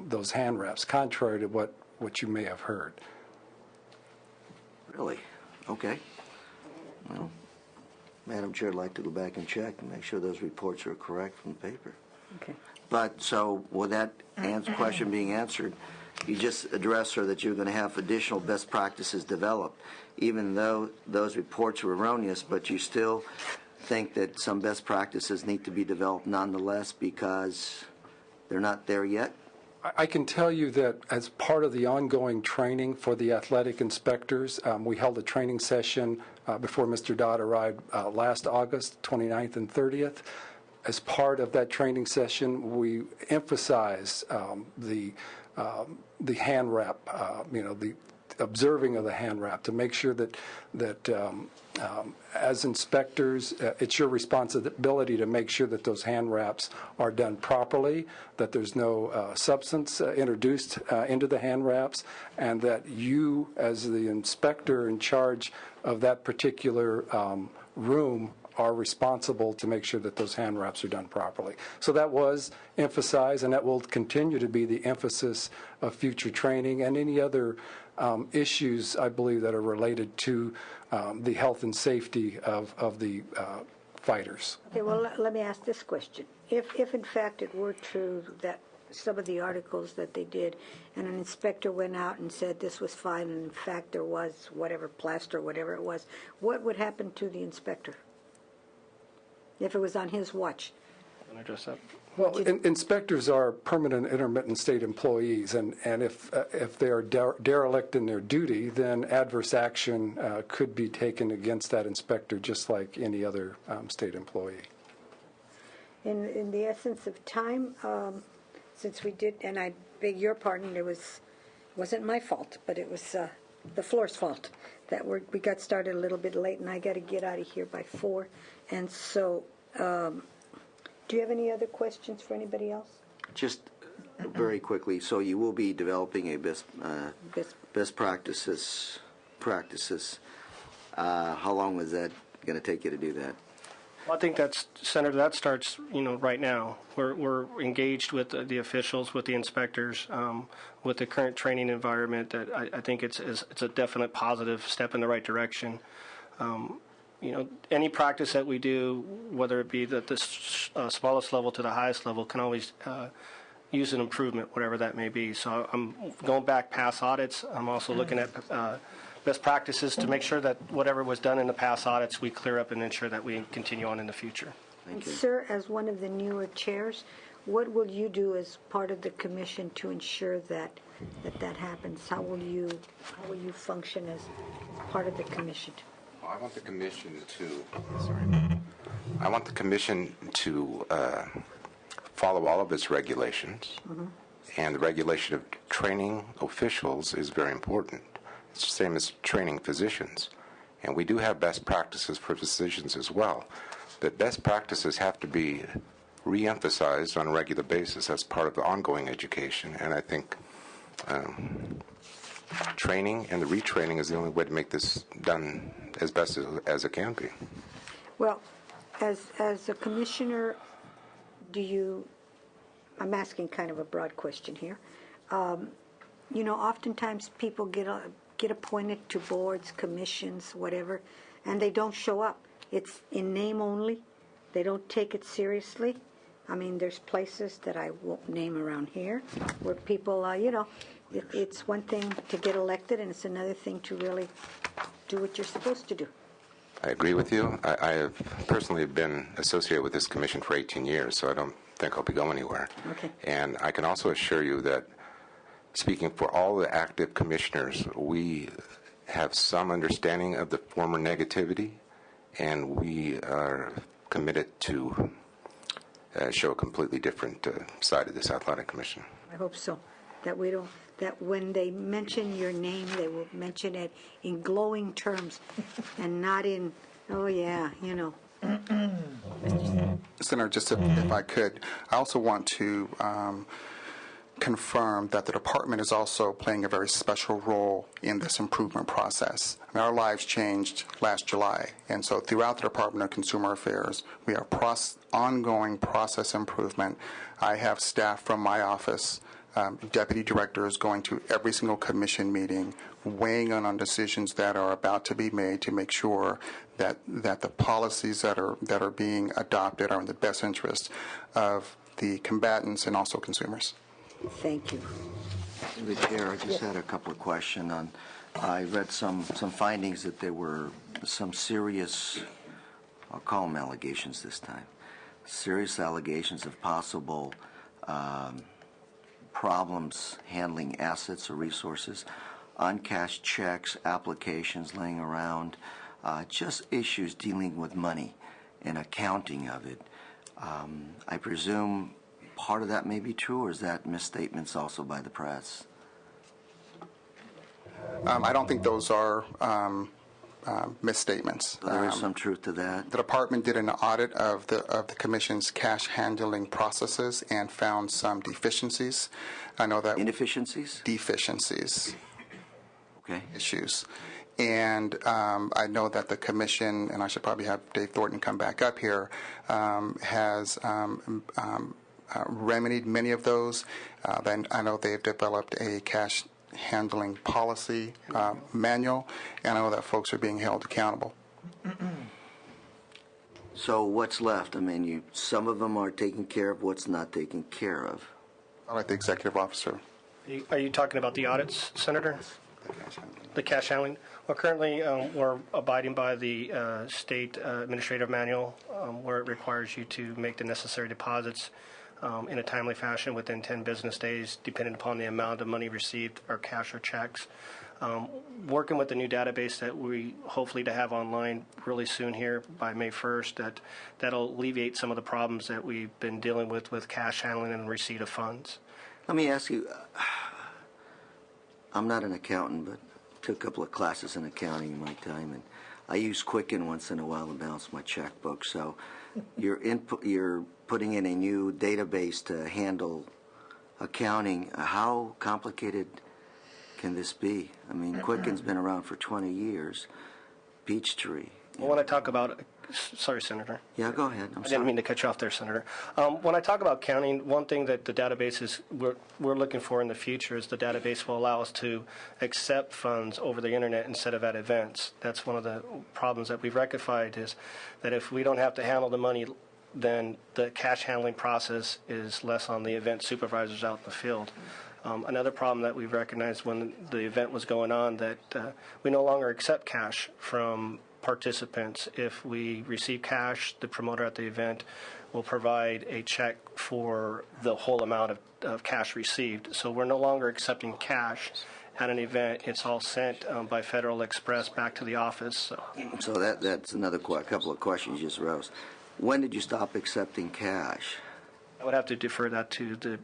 Speaker 5: those hand wraps, contrary to what you may have heard.
Speaker 6: Really? Okay. Well, Madam Chair, I'd like to go back and check and make sure those reports are correct from the paper.
Speaker 1: Okay.
Speaker 6: But, so, with that question being answered, you just addressed, sir, that you're going to have additional best practices developed, even though those reports were erroneous, but you still think that some best practices need to be developed nonetheless because they're not there yet?
Speaker 5: I can tell you that as part of the ongoing training for the athletic inspectors, we held a training session before Mr. Dodd arrived last August, 29th and 30th. As part of that training session, we emphasized the hand wrap, the observing of the hand wrap to make sure that as inspectors, it's your responsibility to make sure that those hand wraps are done properly, that there's no substance introduced into the hand wraps, and that you, as the inspector in charge of that particular room, are responsible to make sure that those hand wraps are done properly. So that was emphasized, and that will continue to be the emphasis of future training and any other issues, I believe, that are related to the health and safety of the fighters.
Speaker 1: Okay, well, let me ask this question. If in fact it were true that some of the articles that they did, and an inspector went out and said this was fine, and in fact there was whatever, plaster, whatever it was, what would happen to the inspector if it was on his watch?
Speaker 3: Can I address that?
Speaker 5: Well, inspectors are permanent intermittent state employees, and if they are derelict in their duty, then adverse action could be taken against that inspector, just like any other state employee.
Speaker 1: In the essence of time, since we did, and I beg your pardon, wasn't my fault, but it was the floor's fault that we got started a little bit late, and I got to get out of here by 4, and so. Do you have any other questions for anybody else?
Speaker 6: Just very quickly, so you will be developing a best practices. How long is that going to take you to do that?
Speaker 3: Well, I think Senator, that starts, right now. We're engaged with the officials, with the inspectors, with the current training environment. That I think it's a definite positive step in the right direction. Any practice that we do, whether it be at the smallest level to the highest level, can always use an improvement, whatever that may be. So I'm going back past audits. I'm also looking at best practices to make sure that whatever was done in the past audits, we clear up and ensure that we continue on in the future.
Speaker 1: Thank you. Sir, as one of the newer chairs, what will you do as part of the commission to ensure that happens? How will you function as part of the commission?
Speaker 4: I want the commission to follow all of its regulations, and the regulation of training officials is very important. It's the same as training physicians, and we do have best practices for physicians as well. But best practices have to be re-emphasized on a regular basis as part of the ongoing education, and I think training and the retraining is the only way to make this done as best as it can be.
Speaker 1: Well, as a commissioner, I'm asking kind of a broad question here. Oftentimes people get appointed to boards, commissions, whatever, and they don't show up. It's in name only. They don't take it seriously. I mean, there's places that I won't name around here where people, it's one thing to get elected, and it's another thing to really do what you're supposed to do.
Speaker 4: I agree with you. I have personally been associated with this commission for 18 years, so I don't think I'll be going anywhere.
Speaker 1: Okay.
Speaker 4: And I can also assure you that, speaking for all the active commissioners, we have some understanding of the former negativity, and we are committed to show a completely different side of this athletic commission.
Speaker 1: I hope so. That when they mention your name, they will mention it in glowing terms and not in, oh yeah,
Speaker 2: Senator, just if I could, I also want to confirm that the department is also playing a very special role in this improvement process. I mean, our lives changed last July, and so throughout the Department of Consumer Affairs, we have ongoing process improvement. I have staff from my office deputy directors going to every single commission meeting, weighing in on decisions that are about to be made to make sure that the policies that are being adopted are in the best interest of the combatants and also consumers.
Speaker 1: Thank you.
Speaker 6: The Chair, I just had a couple of questions on. I read some findings that there were some serious, I'll call them allegations this time, serious allegations of possible problems handling assets or resources, uncashed checks, applications laying around, just issues dealing with money and accounting of it. I presume part of that may be true, or is that misstatements also by the press?
Speaker 2: I don't think those are misstatements.
Speaker 6: So there is some truth to that.
Speaker 2: The department did an audit of the commission's cash handling processes and found some deficiencies. I know that
Speaker 6: Inefficiencies?
Speaker 2: deficiencies
Speaker 6: Okay.
Speaker 2: issues. And I know that the commission, and I should probably have Dave Thornton come back up here, has remedied many of those. Then I know they've developed a cash handling policy manual, and I know that folks are being held accountable.
Speaker 6: So what's left? I mean, some of them are taken care of. What's not taken care of?
Speaker 2: I'd like the executive officer.
Speaker 3: Are you talking about the audits, Senator? The cash handling? Well, currently, we're abiding by the state administrative manual where it requires you to make the necessary deposits in a timely fashion within 10 business days, depending upon the amount of money received or cash or checks. Working with the new database that we hopefully to have online really soon here by May 1st, that'll alleviate some of the problems that we've been dealing with cash handling and receipt of funds.
Speaker 6: Let me ask you, I'm not an accountant, but took a couple of classes in accounting in my time, and I use Quicken once in a while to balance my checkbook. So you're putting in a new database to handle accounting. How complicated can this be? I mean, Quicken's been around for 20 years. Peachtree.
Speaker 3: Well, when I talk about, sorry, Senator.
Speaker 6: Yeah, go ahead.
Speaker 3: I didn't mean to cut you off there, Senator. When I talk about counting, one thing that the database is we're looking for in the future is the database will allow us to accept funds over the internet instead of at events. That's one of the problems that we've rectified, is that if we don't have to handle the money, then the cash handling process is less on the event supervisors out in the field. Another problem that we've recognized when the event was going on, that we no longer accept cash from participants. If we receive cash, the promoter at the event will provide a check for the whole amount of cash received. So we're no longer accepting cash at an event. It's all sent by Federal Express back to the office.
Speaker 6: So that's another couple of questions you just raised. When did you stop accepting cash?
Speaker 3: I would have to defer that to the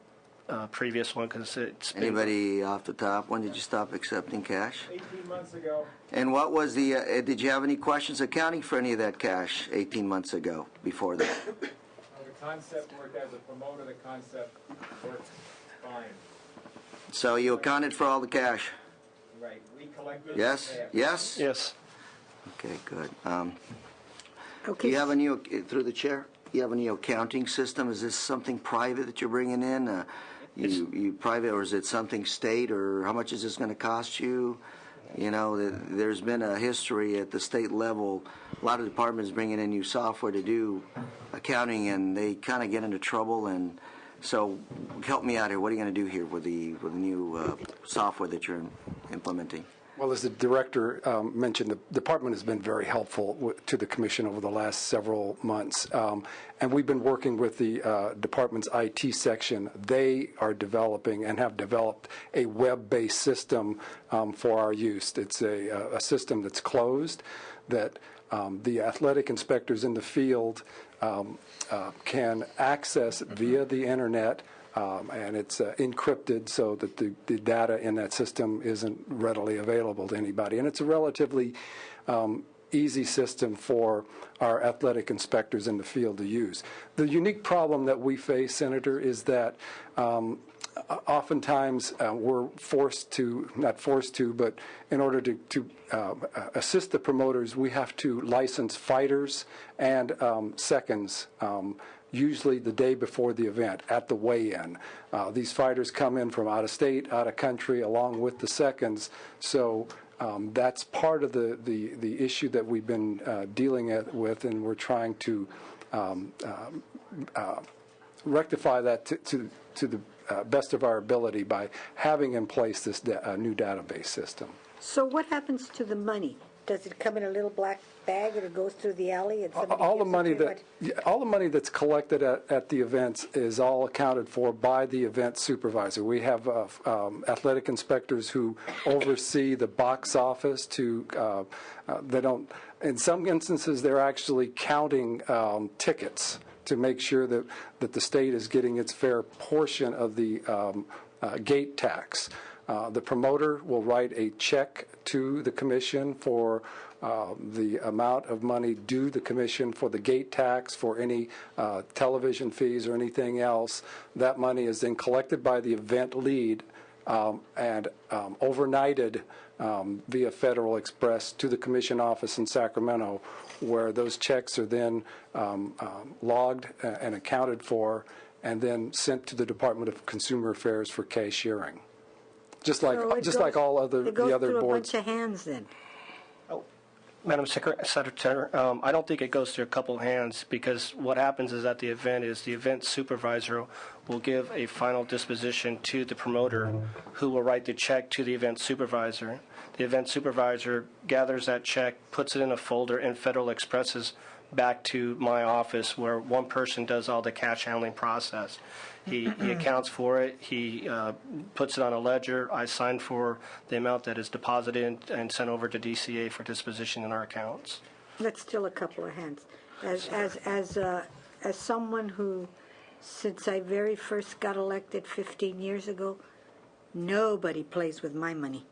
Speaker 3: previous one, because it's been...
Speaker 6: Anybody off the top? When did you stop accepting cash?
Speaker 9: 18 months ago.
Speaker 6: And what was the, did you have any questions accounting for any of that cash 18 months ago, before that?
Speaker 9: The concept worked as a promoter. The concept worked fine.
Speaker 6: So you accounted for all the cash?
Speaker 9: Right. We collected.
Speaker 6: Yes? Yes?
Speaker 3: Yes.
Speaker 6: Okay, good.
Speaker 1: Okay.
Speaker 6: Do you have a new, through the chair, do you have a new accounting system? Is this something private that you're bringing in? You private, or is it something state, or how much is this going to cost you? You know, there's been a history at the state level. A lot of departments bringing in new software to do accounting, and they kind of get into trouble. And so, help me out here. What are you going to do here with the new software that you're implementing?
Speaker 5: Well, as the director mentioned, the department has been very helpful to the commission over the last several months. And we've been working with the department's IT section. They are developing and have developed a web-based system for our use. It's a system that's closed, that the athletic inspectors in the field can access via the internet. And it's encrypted so that the data in that system isn't readily available to anybody. And it's a relatively easy system for our athletic inspectors in the field to use. The unique problem that we face, Senator, is that oftentimes we're forced to, not forced to, but in order to assist the promoters, we have to license fighters and seconds usually the day before the event at the weigh-in. These fighters come in from out of state, out of country, along with the seconds. So that's part of the issue that we've been dealing with, and we're trying to rectify that to the best of our ability by having in place this new database system.
Speaker 1: So what happens to the money? Does it come in a little black bag and it goes through the alley? And somebody
Speaker 5: All the
Speaker 1: gives it
Speaker 5: money
Speaker 1: to you?
Speaker 5: all the money that's collected at the events is all accounted for by the event supervisor. We have athletic inspectors who oversee the box office. They don't. In some instances, they're actually counting tickets to make sure that the state is getting its fair portion of the gate tax. The promoter will write a check to the commission for the amount of money due the commission for the gate tax, for any television fees or anything else. That money is then collected by the event lead and overnighted via Federal Express to the commission office in Sacramento, where those checks are then logged and accounted for and then sent to the Department of Consumer Affairs for cashiering. Just like all the other
Speaker 1: It goes through a
Speaker 5: boards.
Speaker 1: bunch of hands then.
Speaker 3: Madam Secretary, I don't think it goes through a couple hands, because what happens is at the event supervisor will give a final disposition to the promoter, who will write the check to the event supervisor. The event supervisor gathers that check, puts it in a folder, and Federal Expresses back to my office, where one person does all the cash handling process. He accounts for it. He puts it on a ledger. I sign for the amount that is deposited and sent over to DCA for disposition in our accounts.
Speaker 1: That's still a couple of hands. As someone who, since I very first got elected 15 years ago, nobody plays with my money.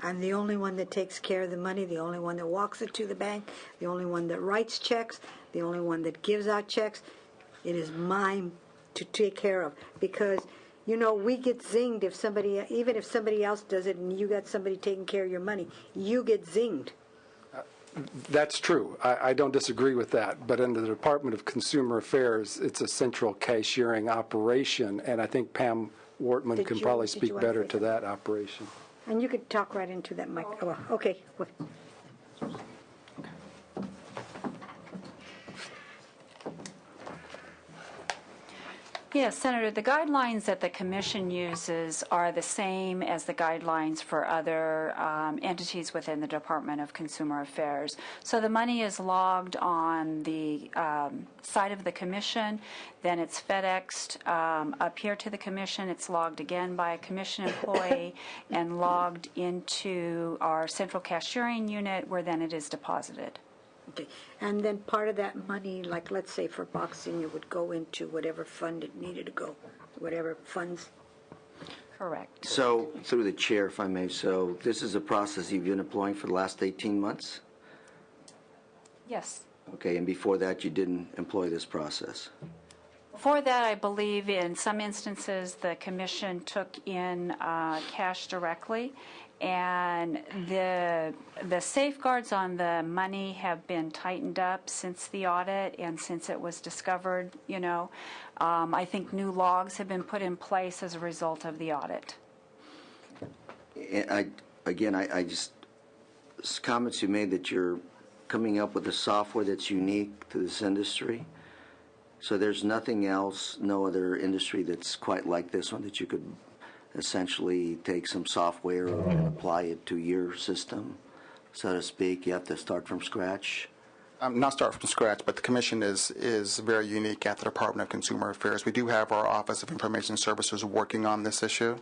Speaker 1: I'm the only one that takes care of the money, the only one that walks it to the bank, the only one that writes checks, the only one that gives out checks. It is mine to take care of, because we get zinged if somebody, even if somebody else does it and you got somebody taking care of your money, you get zinged.
Speaker 5: That's true. I don't disagree with that. But in the Department of Consumer Affairs, it's a central cashiering operation, and I think Pam Wortman can probably speak better to that operation.
Speaker 1: And you could talk right into that mic. Oh, okay.
Speaker 8: Yes, Senator, the guidelines that the Commission uses are the same as the guidelines for other entities within the Department of Consumer Affairs. So the money is logged on the side of the Commission, then it's FedExed up here to the Commission, it's logged again by a Commission employee and logged into our central cashiering unit, where then it is deposited.
Speaker 1: Okay. And then part of that money, like let's say for boxing, it would go into whatever fund it needed to go, whatever funds.
Speaker 8: Correct.
Speaker 6: So, through the chair, if I may, so this is a process you've been employing for the last 18 months?
Speaker 8: Yes.
Speaker 6: Okay, and before that you didn't employ this process?
Speaker 8: For that, I believe in some instances the Commission took in cash directly, and the safeguards on the money have been tightened up since the audit and since it was discovered. I think new logs have been put in place as a result of the audit.
Speaker 6: I just, comments you made that you're coming up with a software that's unique to this industry. So there's nothing else, no other industry that's quite like this one, that you could essentially take some software and apply it to your system, so to speak. You have to start from scratch.
Speaker 2: Not start from scratch, but the Commission is very unique at the Department of Consumer Affairs. We do have our Office of Information Services working on this issue.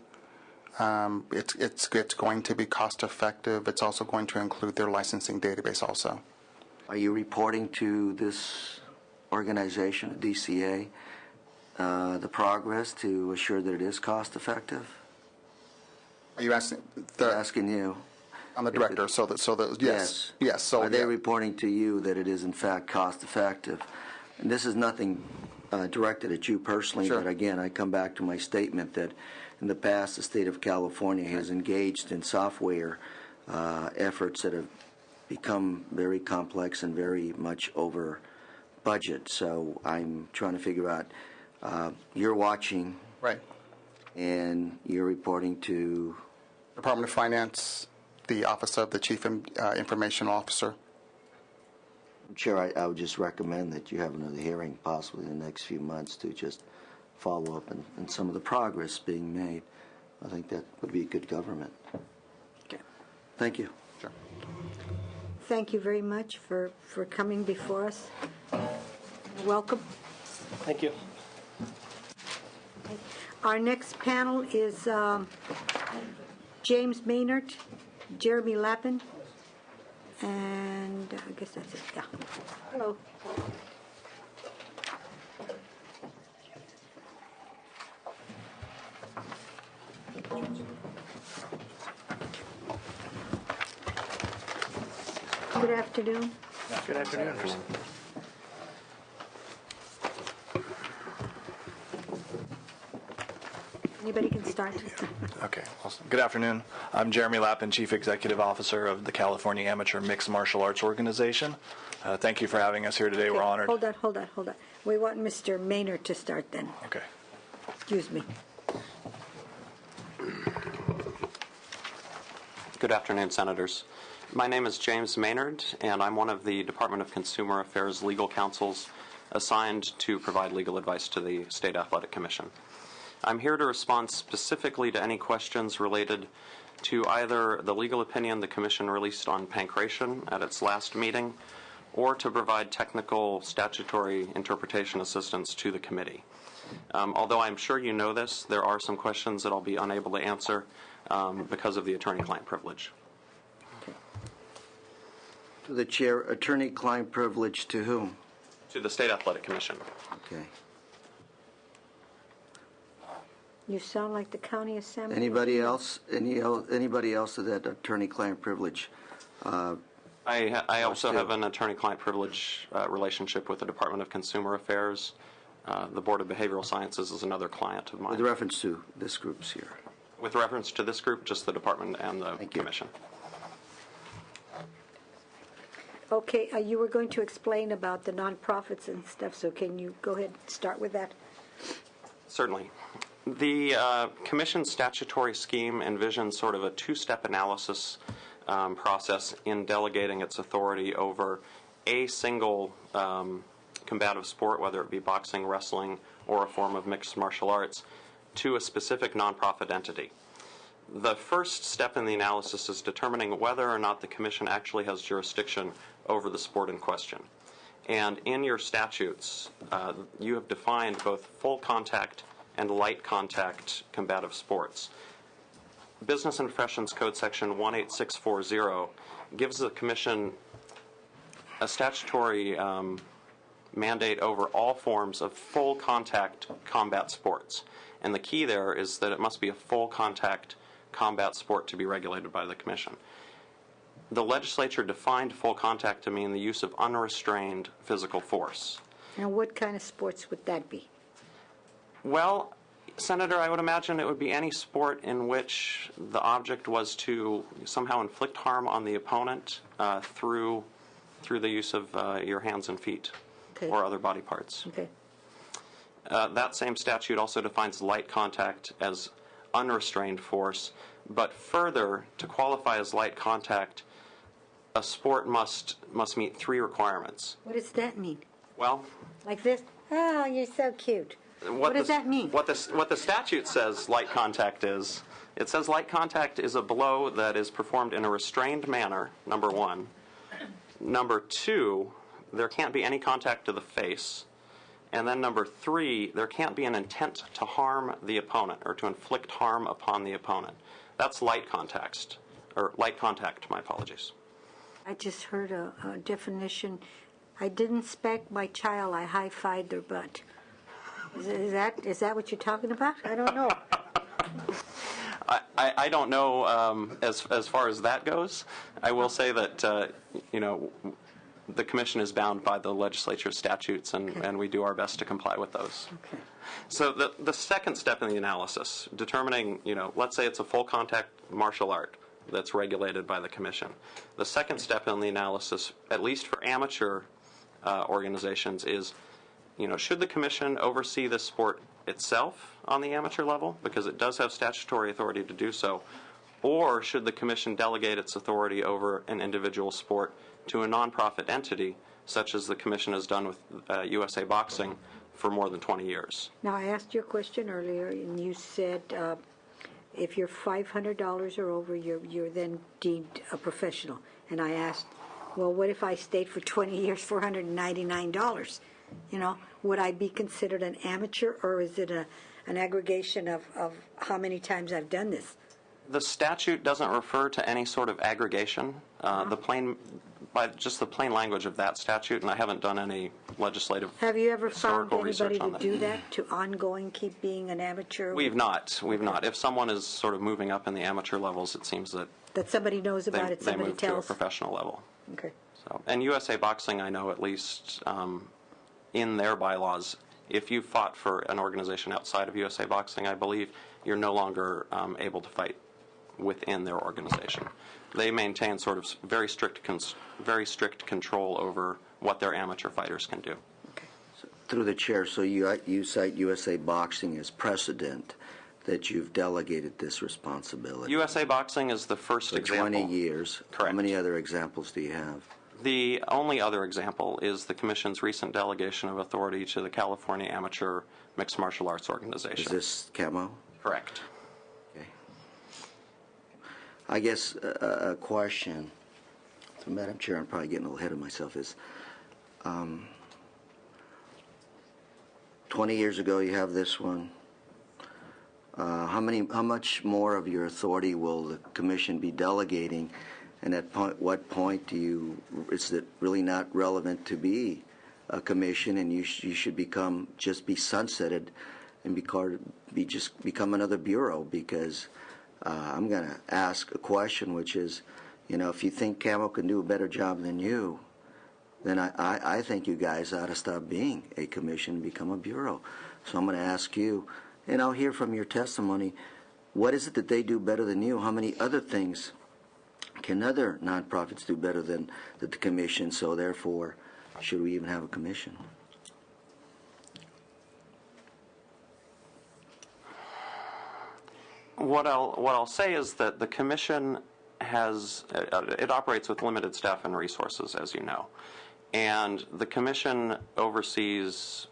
Speaker 2: It's going to be cost effective. It's also going to include their licensing database also.
Speaker 6: Are you reporting to this organization, DCA, the progress to assure that it is cost effective?
Speaker 2: Are you asking?
Speaker 6: Asking you.
Speaker 2: I'm the director, yes. So
Speaker 6: are they reporting to you that it is in fact cost effective? And this is nothing directed at you personally,
Speaker 2: Sure.
Speaker 6: But again, I come back to my statement that in the past the state of California has engaged in software efforts that have become very complex and very much over budget. So I'm trying to figure out, you're watching
Speaker 2: Right.
Speaker 6: and you're reporting to,
Speaker 2: Department of Finance, the Office of the Chief Information Officer.
Speaker 6: Chair, I would just recommend that you have another hearing possibly in the next few months to just follow up on some of the progress being made. I think that would be good government.
Speaker 1: Okay.
Speaker 6: Thank you.
Speaker 2: Sure.
Speaker 1: Thank you very much for coming before us. Welcome.
Speaker 3: Thank you.
Speaker 1: Our next panel is James Maynard, Jeremy Lappin, and I guess that's it. Yeah. Hello. Good afternoon.
Speaker 10: Good afternoon.
Speaker 1: Anybody can start.
Speaker 10: Okay, awesome. Good afternoon. I'm Jeremy Lappin, Chief Executive Officer of the California Amateur Mixed Martial Arts Organization. Thank you for having us here today. We're honored.
Speaker 1: Hold on. We want Mr. Maynard to start then.
Speaker 10: Okay.
Speaker 1: Excuse me.
Speaker 7: Good afternoon, Senators. My name is James Maynard, and I'm one of the Department of Consumer Affairs legal counsels assigned to provide legal advice to the State Athletic Commission. I'm here to respond specifically to any questions related to either the legal opinion the Commission released on pankration at its last meeting, or to provide technical statutory interpretation assistance to the committee. Although I'm sure you know this, there are some questions that I'll be unable to answer because of the attorney-client privilege.
Speaker 6: To the chair, attorney-client privilege to whom?
Speaker 7: To the State Athletic Commission.
Speaker 6: Okay.
Speaker 1: You sound like the county assembly.
Speaker 6: Anybody else? Anybody else to that attorney-client privilege?
Speaker 7: I also have an attorney-client privilege relationship with the Department of Consumer Affairs. The Board of Behavioral Sciences is another client of mine.
Speaker 6: With reference to this group's here.
Speaker 7: With reference to this group, just the department and the
Speaker 6: Thank you.
Speaker 7: commission.
Speaker 1: Okay, you were going to explain about the nonprofits and stuff, so can you go ahead and start with that?
Speaker 7: Certainly. The commission's statutory scheme envisions sort of a two-step analysis process in delegating its authority over a single combative sport, whether it be boxing, wrestling, or a form of mixed martial arts, to a specific nonprofit entity. The first step in the analysis is determining whether or not the commission actually has jurisdiction over the sport in question. And in your statutes, you have defined both full contact and light contact combative sports. Business and Professions Code Section 18640 gives the Commission a statutory mandate over all forms of full contact combat sports. And the key there is that it must be a full contact combat sport to be regulated by the Commission. The legislature defined full contact to mean the use of unrestrained physical force.
Speaker 1: Now, what kind of sports would that be?
Speaker 7: Well, Senator, I would imagine it would be any sport in which the object was to somehow inflict harm on the opponent through the use of your hands and feet or other body parts.
Speaker 1: Okay.
Speaker 7: That same statute also defines light contact as unrestrained force, but further, to qualify as light contact, a sport must meet three requirements.
Speaker 1: What does that mean?
Speaker 7: Well,
Speaker 1: Like this? Oh, you're so cute. What does that mean?
Speaker 7: What the statute says light contact is, it says light contact is a blow that is performed in a restrained manner, number one. Number two, there can't be any contact to the face. And then number three, there can't be an intent to harm the opponent or to inflict harm upon the opponent. That's light contact, my apologies.
Speaker 1: I just heard a definition. I didn't spank my child, I high-fived their butt. Is that what you're talking about? I don't know.
Speaker 7: I don't know as far as that goes. I will say that, the Commission is bound by the legislature's statutes, and we do our best to comply with those.
Speaker 1: Okay.
Speaker 7: So the second step in the analysis, determining, let's say it's a full contact martial art that's regulated by the Commission. The second step in the analysis, at least for amateur organizations is, should the commission oversee the sport itself on the amateur level, because it does have statutory authority to do so, or should the commission delegate its authority over an individual sport to a nonprofit entity, such as the commission has done with USA Boxing for more than 20 years?
Speaker 1: Now, I asked you a question earlier, and you said if you're $500 or over, you're then deemed a professional. And I asked, well, what if I stayed for 20 years, $499? Would I be considered an amateur, or is it an aggregation of how many times I've done this?
Speaker 7: The statute doesn't refer to any sort of aggregation. By just the plain language of that statute, and I haven't done any legislative
Speaker 1: Have you ever found
Speaker 7: historical
Speaker 1: anybody
Speaker 7: research on
Speaker 1: to
Speaker 7: that.
Speaker 1: do that, to ongoing keep being an amateur?
Speaker 7: We've not. If someone is sort of moving up in the amateur levels, it seems that
Speaker 1: That somebody knows about it,
Speaker 7: they
Speaker 1: somebody
Speaker 7: move to a
Speaker 1: tells?
Speaker 7: professional level.
Speaker 1: Okay.
Speaker 7: So, and USA Boxing, I know at least in their bylaws, if you fought for an organization outside of USA Boxing, I believe you're no longer able to fight within their organization. They maintain sort of very strict control over what their amateur fighters can do.
Speaker 6: Through the chair, so you cite USA Boxing as precedent that you've delegated this responsibility.
Speaker 7: USA Boxing is the first
Speaker 6: For
Speaker 7: example.
Speaker 6: 20 years.
Speaker 7: Correct.
Speaker 6: How many other examples do you have?
Speaker 7: The only other example is the Commission's recent delegation of authority to the California Amateur Mixed Martial Arts Organization.
Speaker 6: Is this Camo?
Speaker 7: Correct.
Speaker 6: Okay. I guess a question, so Madam Chair, I'm probably getting a little ahead of myself, is 20 years ago you have this one. How much more of your authority will the Commission be delegating, and at what point is it really not relevant to be a commission, and you should be sunsetted and become another bureau? Because I'm going to ask a question, which is, if you think Camo can do a better job than you, then I think you guys ought to stop being a commission and become a bureau. So I'm going to ask you, and I'll hear from your testimony, what is it that they do better than you? How many other things can other nonprofits do better than the commission? So therefore, should we even have a commission?
Speaker 7: What I'll say is that the Commission it operates with limited staff and resources, as you know, and the Commission oversees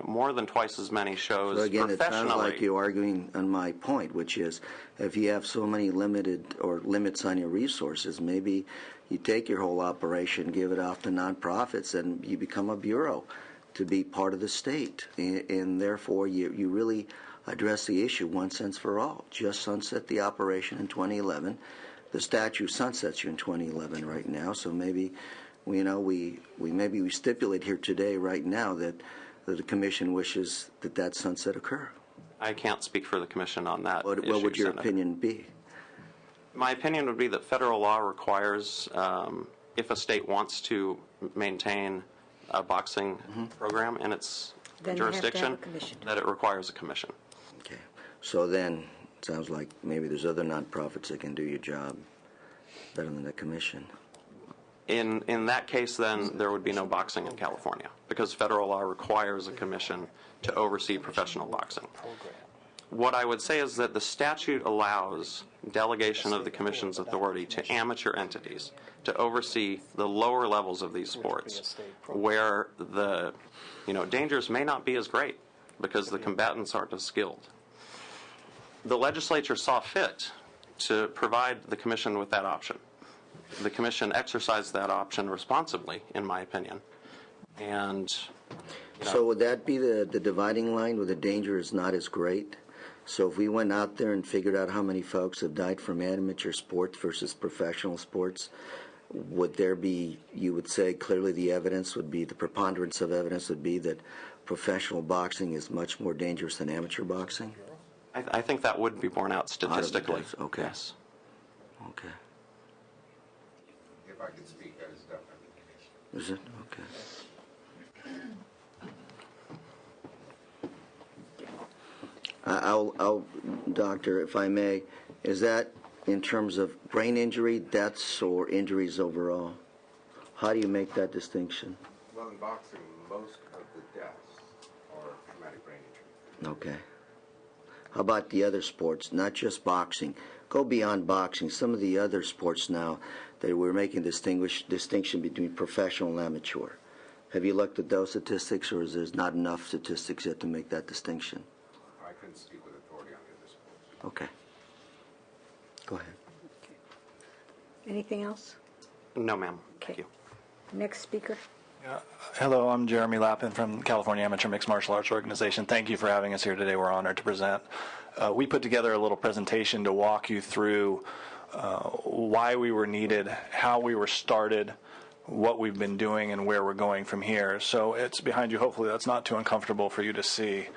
Speaker 7: more than twice as many shows
Speaker 6: So again, it
Speaker 7: professionally.
Speaker 6: sounds like you're arguing on my point, which is if you have so many limited or limits on your resources, maybe you take your whole operation, give it off to nonprofits, and you become a bureau to be part of the state. And therefore, you really address the issue once and for all. Just sunset the operation in 2011. The statute sunsets you in 2011 right now, so maybe we stipulate here today right now that the Commission wishes that sunset occur.
Speaker 7: I can't speak for the Commission on that.
Speaker 6: What would your opinion be?
Speaker 7: My opinion would be that federal law requires, if a state wants to maintain a boxing program in its
Speaker 1: Then you have to have
Speaker 7: jurisdiction,
Speaker 1: a commission.
Speaker 7: that it requires a commission.
Speaker 6: Okay. So then, it sounds like maybe there's other nonprofits that can do your job better than the Commission.
Speaker 7: In that case, then, there would be no boxing in California, because federal law requires a commission to oversee professional boxing. What I would say is that the statute allows delegation of the Commission's authority to amateur entities to oversee the lower levels of these sports, where the dangers may not be as great because the combatants aren't as skilled. The legislature saw fit to provide the Commission with that option. The Commission exercised that option responsibly, in my opinion. And
Speaker 6: So would that be the dividing line where the danger is not as great? So if we went out there and figured out how many folks have died from amateur sports versus professional sports, would there be, you would say clearly the preponderance of evidence would be that professional boxing is much more dangerous than amateur boxing?
Speaker 7: I think that would be borne out statistically.
Speaker 6: Okay.
Speaker 7: Yes.
Speaker 6: Okay.
Speaker 4: If I could speak, that is definitely the case.
Speaker 6: Is it? Okay. I'll, Doctor, if I may, is that in terms of brain injury, deaths, or injuries overall? How do you make that distinction?
Speaker 4: Well, in boxing, most of the deaths are traumatic brain injury.
Speaker 6: Okay. How about the other sports, not just boxing? Go beyond boxing. Some of the other sports now that we're making distinction between professional and amateur. Have you looked at those statistics, or is there not enough statistics yet to make that distinction?
Speaker 4: I couldn't speak with authority on the other sports.
Speaker 6: Okay. Go ahead.
Speaker 1: Anything else?
Speaker 7: No, ma'am. Thank
Speaker 1: Okay.
Speaker 7: you.
Speaker 1: Next speaker.
Speaker 10: Hello, I'm Jeremy Lappin from California Amateur Mixed Martial Arts Organization. Thank you for having us here today. We're honored to present. We put together a little presentation to walk you through why we were needed, how we were started, what we've been doing, and where we're going from here. So it's behind you. Hopefully that's not too uncomfortable for you to see.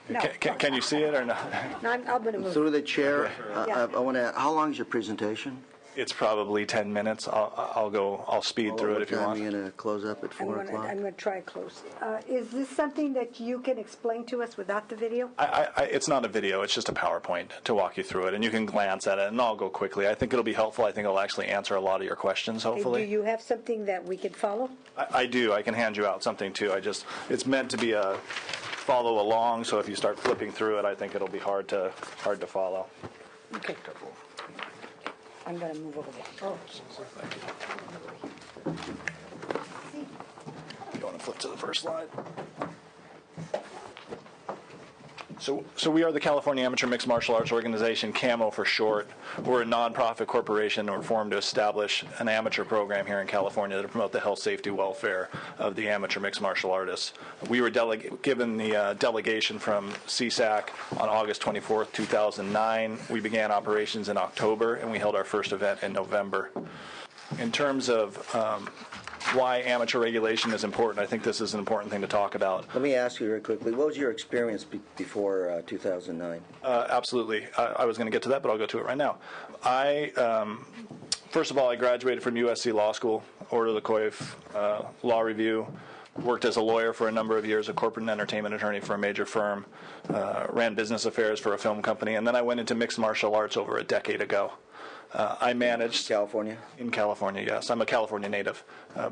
Speaker 1: No.
Speaker 10: Can you see it or not?
Speaker 1: No, I'm going to move.
Speaker 6: Through the chair,
Speaker 1: Yeah.
Speaker 6: I want to. How long is your presentation?
Speaker 10: It's probably 10 minutes. I'll speed through it if you
Speaker 6: What time
Speaker 10: want.
Speaker 6: are you going to close up at 4 o'clock?
Speaker 1: I'm going to try close. Is this something that you can explain to us without the video?
Speaker 10: It's not a video. It's just a PowerPoint to walk you through it, and you can glance at it, and I'll go quickly. I think it'll be helpful. I think it'll actually answer a lot of your questions, hopefully.
Speaker 1: Do you have something that we can follow?
Speaker 10: I do. I can hand you out something, too. It's meant to be a follow along, so if you start flipping through it, I think it'll be hard to follow.
Speaker 1: Okay. I'm going to move over there. Oh.
Speaker 10: You want to flip to the first slide? So we are the California Amateur Mixed Martial Arts Organization, CAMO for short. We're a nonprofit corporation. We're formed to establish an amateur program here in California to promote the health, safety, welfare of the amateur mixed martial artists. We were given the delegation from CSAC on August 24th, 2009. We began operations in October, and we held our first event in November. In terms of why amateur regulation is important, I think this is an important thing to talk about.
Speaker 6: Let me ask you very quickly, what was your experience before 2009?
Speaker 10: Absolutely. I was going to get to that, but I'll go to it right now. First of all, I graduated from USC Law School, Order the Coif, Law Review, worked as a lawyer for a number of years, a corporate and entertainment attorney for a major firm, ran business affairs for a film company, and then I went into mixed martial arts over a decade ago. I managed...
Speaker 6: California?
Speaker 10: In California, yes. I'm a California native,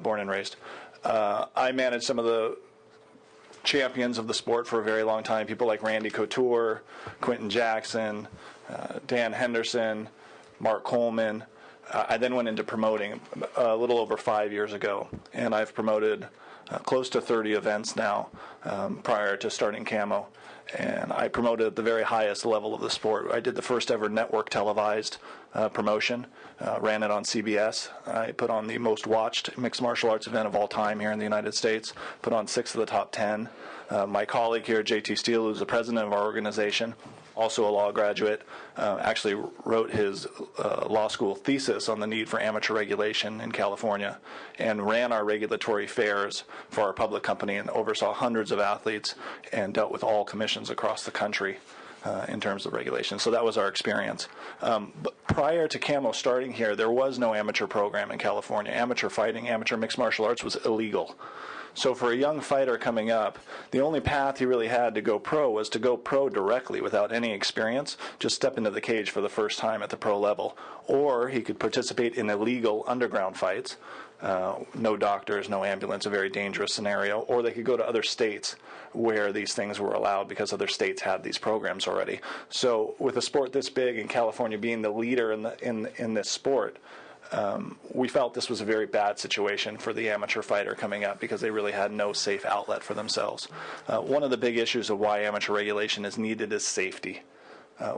Speaker 10: born and raised. I managed some of the champions of the sport for a very long time, people like Randy Couture, Quentin Jackson, Dan Henderson, Mark Coleman. I then went into promoting a little over 5 years ago, and I've promoted close to 30 events now prior to starting CAMO. And I promoted at the very highest level of the sport. I did the first ever network televised promotion, ran it on CBS. I put on the most watched mixed martial arts event of all time here in the United States, put on 6 of the top 10. My colleague here, J.T. Steele, who's the president of our organization, also a law graduate, actually wrote his law school thesis on the need for amateur regulation in California and ran our regulatory fairs for our public company and oversaw hundreds of athletes and dealt with all commissions across the country in terms of regulation. So that was our experience. But prior to CAMO starting here, there was no amateur program in California. Amateur fighting, amateur mixed martial arts was illegal. So for a young fighter coming up, the only path he really had to go pro was to go pro directly without any experience, just step into the cage for the first time at the pro level. Or he could participate in illegal underground fights, no doctors, no ambulance, a very dangerous scenario. Or they could go to other states where these things were allowed because other states had these programs already. So with a sport this big and California being the leader in this sport, we felt this was a very bad situation for the amateur fighter coming up because they really had no safe outlet for themselves. One of the big issues of why amateur regulation is needed is safety.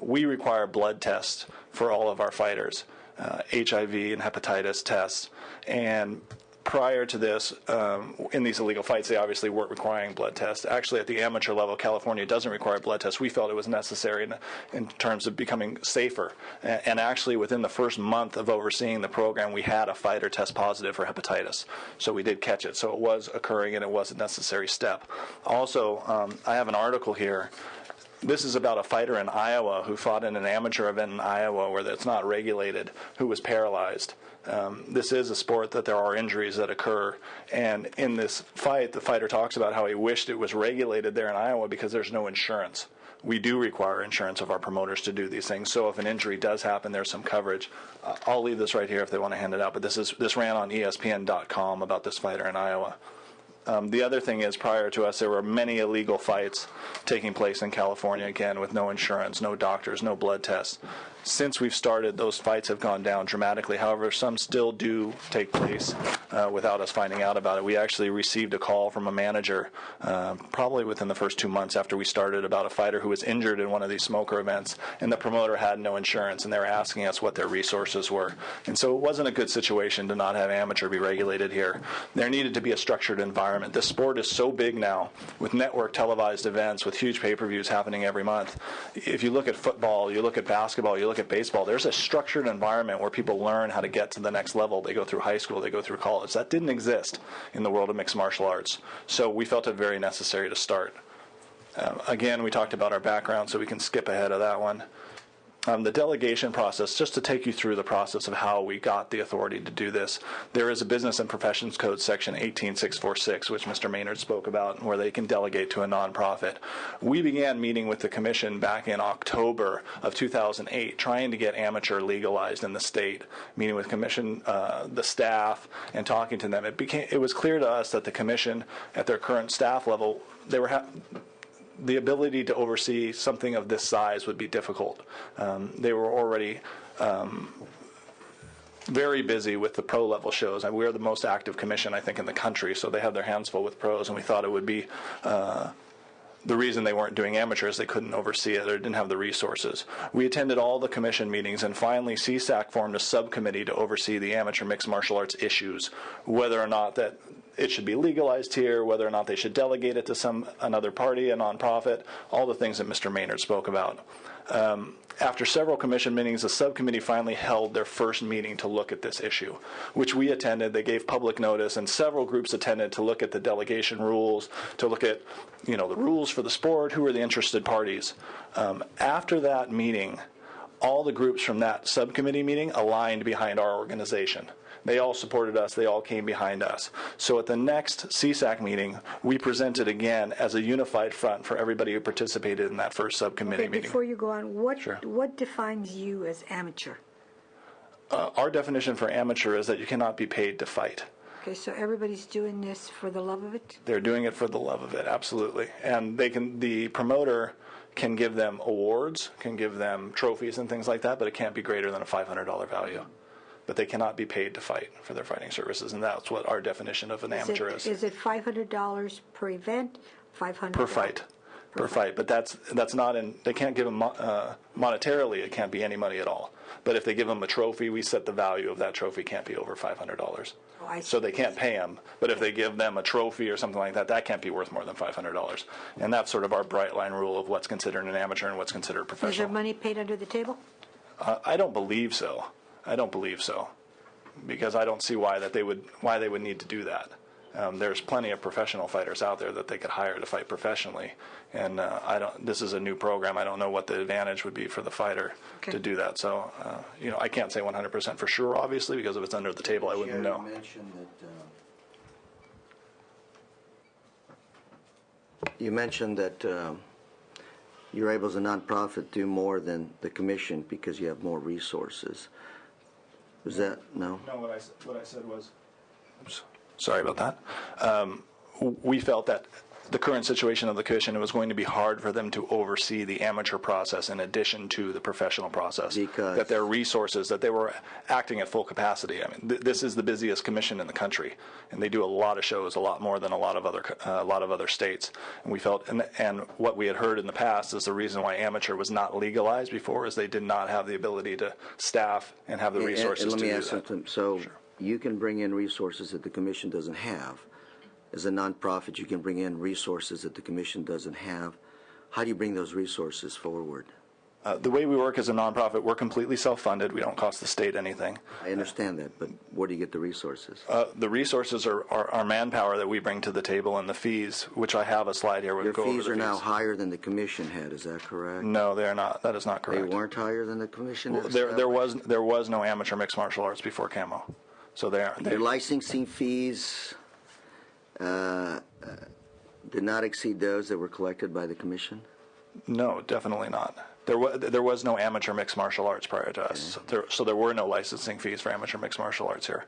Speaker 10: We require blood tests for all of our fighters, HIV and hepatitis tests, and prior to this, in these illegal fights, they obviously weren't requiring blood tests. Actually, at the amateur level, California doesn't require blood tests. We felt it was necessary in terms of becoming safer. And actually, within the first month of overseeing the program, we had a fighter test positive for hepatitis. So we did catch it. So it was occurring, and it was a necessary step. Also, I have an article here. This is about a fighter in Iowa who fought in an amateur event in Iowa where it's not regulated, who was paralyzed. This is a sport that there are injuries that occur, and in this fight, the fighter talks about how he wished it was regulated there in Iowa because there's no insurance. We do require insurance of our promoters to do these things, so if an injury does happen, there's some coverage. I'll leave this right here if they want to hand it out, but this ran on ESPN.com about this fighter in Iowa. The other thing is, prior to us, there were many illegal fights taking place in California, again, with no insurance, no doctors, no blood tests. Since we've started, those fights have gone down dramatically. However, some still do take place without us finding out about it. We actually received a call from a manager probably within the first 2 months after we started about a fighter who was injured in one of these smoker events, and the promoter had no insurance, and they were asking us what their resources were. And so it wasn't a good situation to not have amateur be regulated here. There needed to be a structured environment. This sport is so big now, with network televised events, with huge pay-per-views happening every month. If you look at football, you look at basketball, you look at baseball, there's a structured environment where people learn how to get to the next level. They go through high school, they go through college. That didn't exist in the world of mixed martial arts. So we felt it very necessary to start. Again, we talked about our background, so we can skip ahead of that one. The delegation process, just to take you through the process of how we got the authority to do this, there is a Business and Professions Code section 18646, which Mr. Maynard spoke about, where they can delegate to a nonprofit. We began meeting with the commission back in October of 2008, trying to get amateur legalized in the state, meeting with commission, the staff, and talking to them. It was clear to us that the commission, at their current staff level, they were the ability to oversee something of this size would be difficult. They were already very busy with the pro level shows. And we're the most active commission, I think, in the country, so they have their hands full with pros, and we thought it would be the reason they weren't doing amateurs, they couldn't oversee it or didn't have the resources. We attended all the commission meetings, and finally CSAC formed a subcommittee to oversee the amateur mixed martial arts issues, whether or not that it should be legalized here, whether or not they should delegate it to another party, a nonprofit, all the things that Mr. Maynard spoke about. After several commission meetings, the subcommittee finally held their first meeting to look at this issue, which we attended. They gave public notice, and several groups attended to look at the delegation rules, to look at, the rules for the sport, who are the interested parties. After that meeting, all the groups from that subcommittee meeting aligned behind our organization. They all supported us. They all came behind us. So at the next CSAC meeting, we presented again as a unified front for everybody who participated in that first subcommittee meeting.
Speaker 1: Before you go on, what defines you as amateur?
Speaker 10: Our definition for amateur is that you cannot be paid to fight.
Speaker 1: Okay, so everybody's doing this for the love of it?
Speaker 10: They're doing it for the love of it, absolutely. And the promoter can give them awards, can give them trophies and things like that, but it can't be greater than a $500 value. But they cannot be paid to fight for their fighting services, and that's what our definition of an amateur is.
Speaker 1: Is it $500 per event? $500
Speaker 10: per fight, per fight. But that's not in. They can't give them monetarily. It can't be any money at all. But if they give them a trophy, we set the value of that trophy can't be over $500. So they can't pay them. But if they give them a trophy or something like that, that can't be worth more than $500. And that's sort of our bright line rule of what's considered an amateur and what's considered professional.
Speaker 1: Is there money paid under the table?
Speaker 10: I don't believe so. I don't believe so, because I don't see why they would need to do that. There's plenty of professional fighters out there that they could hire to fight professionally, and this is a new program. I don't know what the advantage would be for the fighter to do that. So, I can't say 100% for sure, obviously, because if it's under the table, I wouldn't know.
Speaker 6: You mentioned that you're able as a nonprofit to do more than the commission because you have more resources. Was that no?
Speaker 10: No, what I said was, oops, sorry about that. We felt that the current situation of the commission, it was going to be hard for them to oversee the amateur process in addition to the professional process.
Speaker 6: Because
Speaker 10: that their resources, that they were acting at full capacity. I mean, this is the busiest commission in the country, and they do a lot of shows, a lot more than a lot of other states. And we felt, and what we had heard in the past is the reason why amateur was not legalized before is they did not have the ability to staff and have the resources
Speaker 6: and
Speaker 10: to do that.
Speaker 6: let me ask something. So
Speaker 10: sure.
Speaker 6: You can bring in resources that the commission doesn't have. As a nonprofit, you can bring in resources that the commission doesn't have. How do you bring those resources forward?
Speaker 10: The way we work as a nonprofit, we're completely self-funded. We don't cost the state anything.
Speaker 6: I understand that, but where do you get the resources?
Speaker 10: The resources are our manpower that we bring to the table, and the fees, which I have a slide here.
Speaker 6: Your fees are now higher than the commission had. Is that correct?
Speaker 10: No, they are not. That is not correct.
Speaker 6: They weren't higher than the commission had?
Speaker 10: There was no amateur mixed martial arts before Camo, so they are.
Speaker 6: Your licensing fees did not exceed those that were collected by the commission?
Speaker 10: No, definitely not. There was no amateur mixed martial arts prior to us, so there were no licensing fees for amateur mixed martial arts here.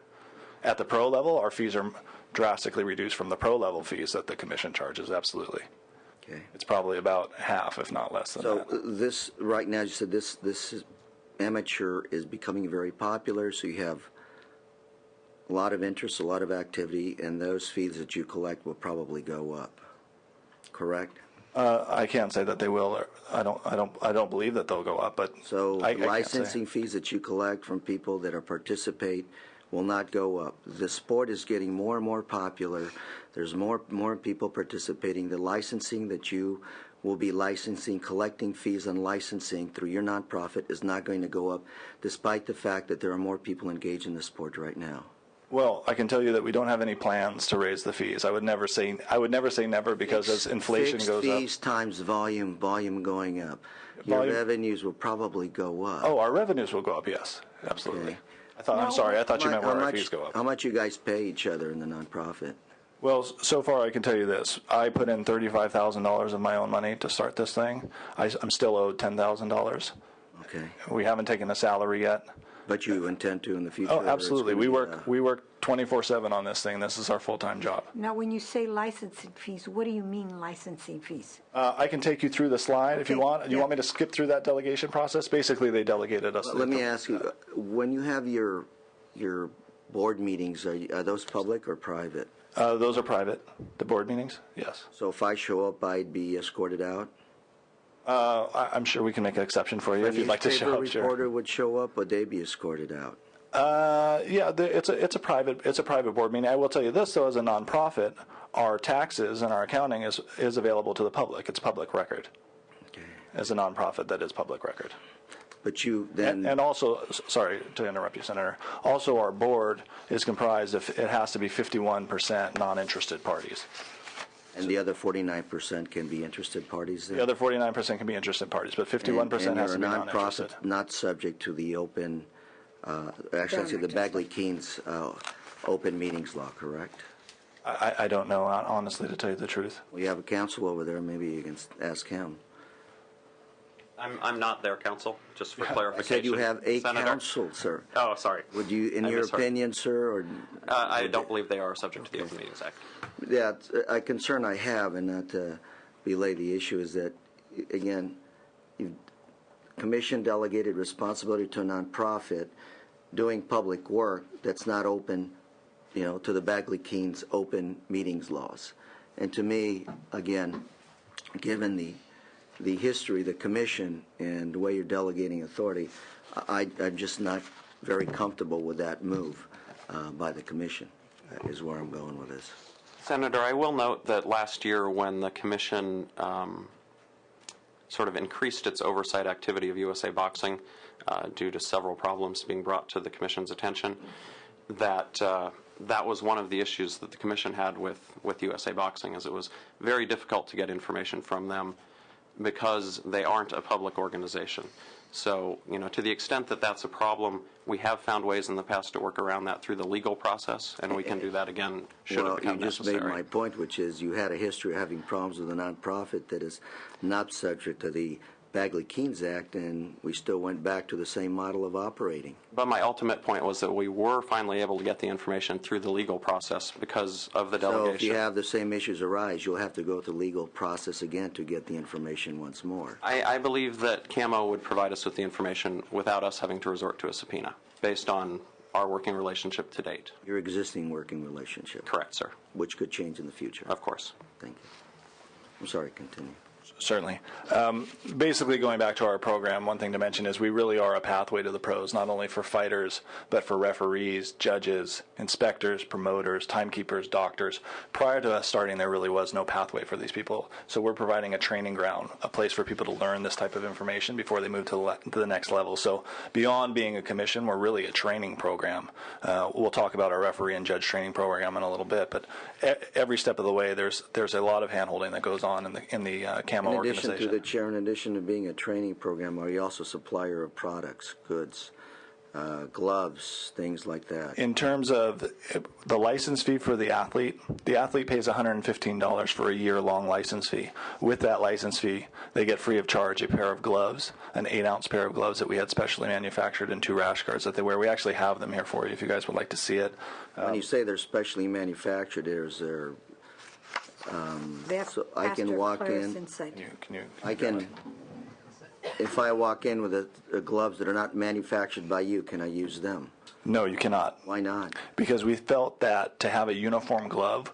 Speaker 10: At the pro level, our fees are drastically reduced from the pro level fees that the commission charges, absolutely.
Speaker 6: Okay.
Speaker 10: It's probably about half, if not less than
Speaker 6: So
Speaker 10: that.
Speaker 6: this, right now, you said this amateur is becoming very popular, so you have a lot of interest, a lot of activity, and those fees that you collect will probably go up, correct?
Speaker 10: I can't say that they will. Or I don't believe that they'll go up. But
Speaker 6: So
Speaker 10: I can't say.
Speaker 6: licensing fees that you collect from people that are participate will not go up. The sport is getting more and more popular. There's more people participating. The licensing that you will be licensing, collecting fees on licensing through your nonprofit is not going to go up, despite the fact that there are more people engaged in the sport right now.
Speaker 10: Well, I can tell you that we don't have any plans to raise the fees. I would never say never because as inflation
Speaker 6: Fixed
Speaker 10: goes up.
Speaker 6: fees times volume going up. Your
Speaker 10: Volume-
Speaker 6: revenues will probably go up.
Speaker 10: Oh, our revenues will go up. Yes, absolutely.
Speaker 6: Okay.
Speaker 10: I'm sorry. I thought you meant where
Speaker 6: How
Speaker 10: our
Speaker 6: much-
Speaker 10: fees go up.
Speaker 6: How much you guys pay each other in the nonprofit?
Speaker 10: Well, so far I can tell you this. I put in $35,000 of my own money to start this thing. I'm still owed $10,000.
Speaker 6: Okay.
Speaker 10: We haven't taken a salary yet.
Speaker 6: But you intend to in the future?
Speaker 10: Oh,
Speaker 6: or it's
Speaker 10: absolutely.
Speaker 6: gonna
Speaker 10: We
Speaker 6: be,
Speaker 10: work 24/7 on this thing. This is our full-time job.
Speaker 1: Now, when you say licensing fees, what do you mean licensing fees?
Speaker 10: I can take you through the slide if you
Speaker 1: Okay,
Speaker 10: want. You
Speaker 1: yeah.
Speaker 10: want me to skip through that delegation process? Basically, they delegated us.
Speaker 6: Let me ask you, when you have your board meetings, are those public or private?
Speaker 10: Those are private. The board meetings, yes.
Speaker 6: So if I show up, I'd be escorted out?
Speaker 10: I'm sure we can make an exception for you if you'd like to show up.
Speaker 6: A
Speaker 10: Sure.
Speaker 6: reporter would show up, would they be escorted out?
Speaker 10: Yeah, it's a private board meeting. I will tell you this though, as a nonprofit, our taxes and our accounting is available to the public. It's public record.
Speaker 6: Okay.
Speaker 10: As a nonprofit, that is public record.
Speaker 6: But you then...
Speaker 10: And also, sorry to interrupt you, Senator. Also, our board is comprised of, it has to be 51% non-interested parties.
Speaker 6: And the other 49% can be interested parties then?
Speaker 10: The other 49% can be interested parties, but 51% has to be non-interested.
Speaker 6: And you're a nonprofit not subject to the open, actually, the Bagley-Keens open meetings law, correct?
Speaker 10: I don't know, honestly, to tell you the truth.
Speaker 6: We have a counsel over there, maybe you can ask him.
Speaker 7: I'm not their counsel, just for
Speaker 6: I
Speaker 7: clarification.
Speaker 6: said you have a
Speaker 7: Senator.
Speaker 6: counsel, sir.
Speaker 7: Oh, sorry.
Speaker 6: Would you, in
Speaker 7: I
Speaker 6: your
Speaker 7: misheard.
Speaker 6: opinion, sir, or...
Speaker 7: I don't believe they are subject to the Open Meetings Act.
Speaker 6: Yeah, a concern I have, and not to belay the issue, is that, again, you've commission delegated responsibility to a nonprofit doing public work that's not open, to the Bagley-Keens open meetings laws. And to me, again, given the history, the commission, and the way you're delegating authority, I'm just not very comfortable with that move by the commission, is where I'm going with this.
Speaker 7: Senator, I will note that last year when the Commission sort of increased its oversight activity of USA Boxing due to several problems being brought to the Commission's attention, that was one of the issues that the Commission had with USA Boxing, as it was very difficult to get information from them because they aren't a public organization. So, to the extent that that's a problem, we have found ways in the past to work around that through the legal process, and we can do that again should it become
Speaker 6: you just
Speaker 7: necessary.
Speaker 6: made my point, which is you had a history of having problems with a nonprofit that is not subject to the Bagley-Keens Act, and we still went back to the same model of operating.
Speaker 7: But my ultimate point was that we were finally able to get the information through the legal process because of the
Speaker 6: So
Speaker 7: delegation.
Speaker 6: if you have the same issues arise, you'll have to go through the legal process again to get the information once more.
Speaker 7: I believe that CAMO would provide us with the information without us having to resort to a subpoena, based on our working relationship to date.
Speaker 6: Your existing working relationship.
Speaker 7: Correct, sir.
Speaker 6: Which could change in the future.
Speaker 7: Of course.
Speaker 6: Thank you. I'm sorry, continue.
Speaker 10: Certainly. Basically, going back to our program, one thing to mention is we really are a pathway to the pros, not only for fighters, but for referees, judges, inspectors, promoters, timekeepers, doctors. Prior to us starting, there really was no pathway for these people. So we're providing a training ground, a place for people to learn this type of information before they move to the next level. So beyond being a commission, we're really a training program. We'll talk about our referee and judge training program in a little bit, but every step of the way, there's a lot of handholding that goes on in the CAMO
Speaker 6: In addition
Speaker 10: organization.
Speaker 6: to the chair, in addition to being a training program, are you also a supplier of products, goods, gloves, things like that?
Speaker 10: In terms of the license fee for the athlete pays $115 for a year-long license fee. With that license fee, they get free of charge a pair of gloves, an 8-ounce pair of gloves that we had specially manufactured, and 2 rash guards that they wear. We actually have them here for you if you guys would like to see it.
Speaker 6: When you say they're specially manufactured, is there,
Speaker 1: They have
Speaker 6: so I can
Speaker 1: Pastor
Speaker 6: walk
Speaker 1: Claris
Speaker 6: in-
Speaker 1: insight.
Speaker 6: I can, if I walk in with the gloves that are not manufactured by you, can I use them?
Speaker 10: No, you cannot.
Speaker 6: Why not?
Speaker 10: Because we felt that to have a uniform glove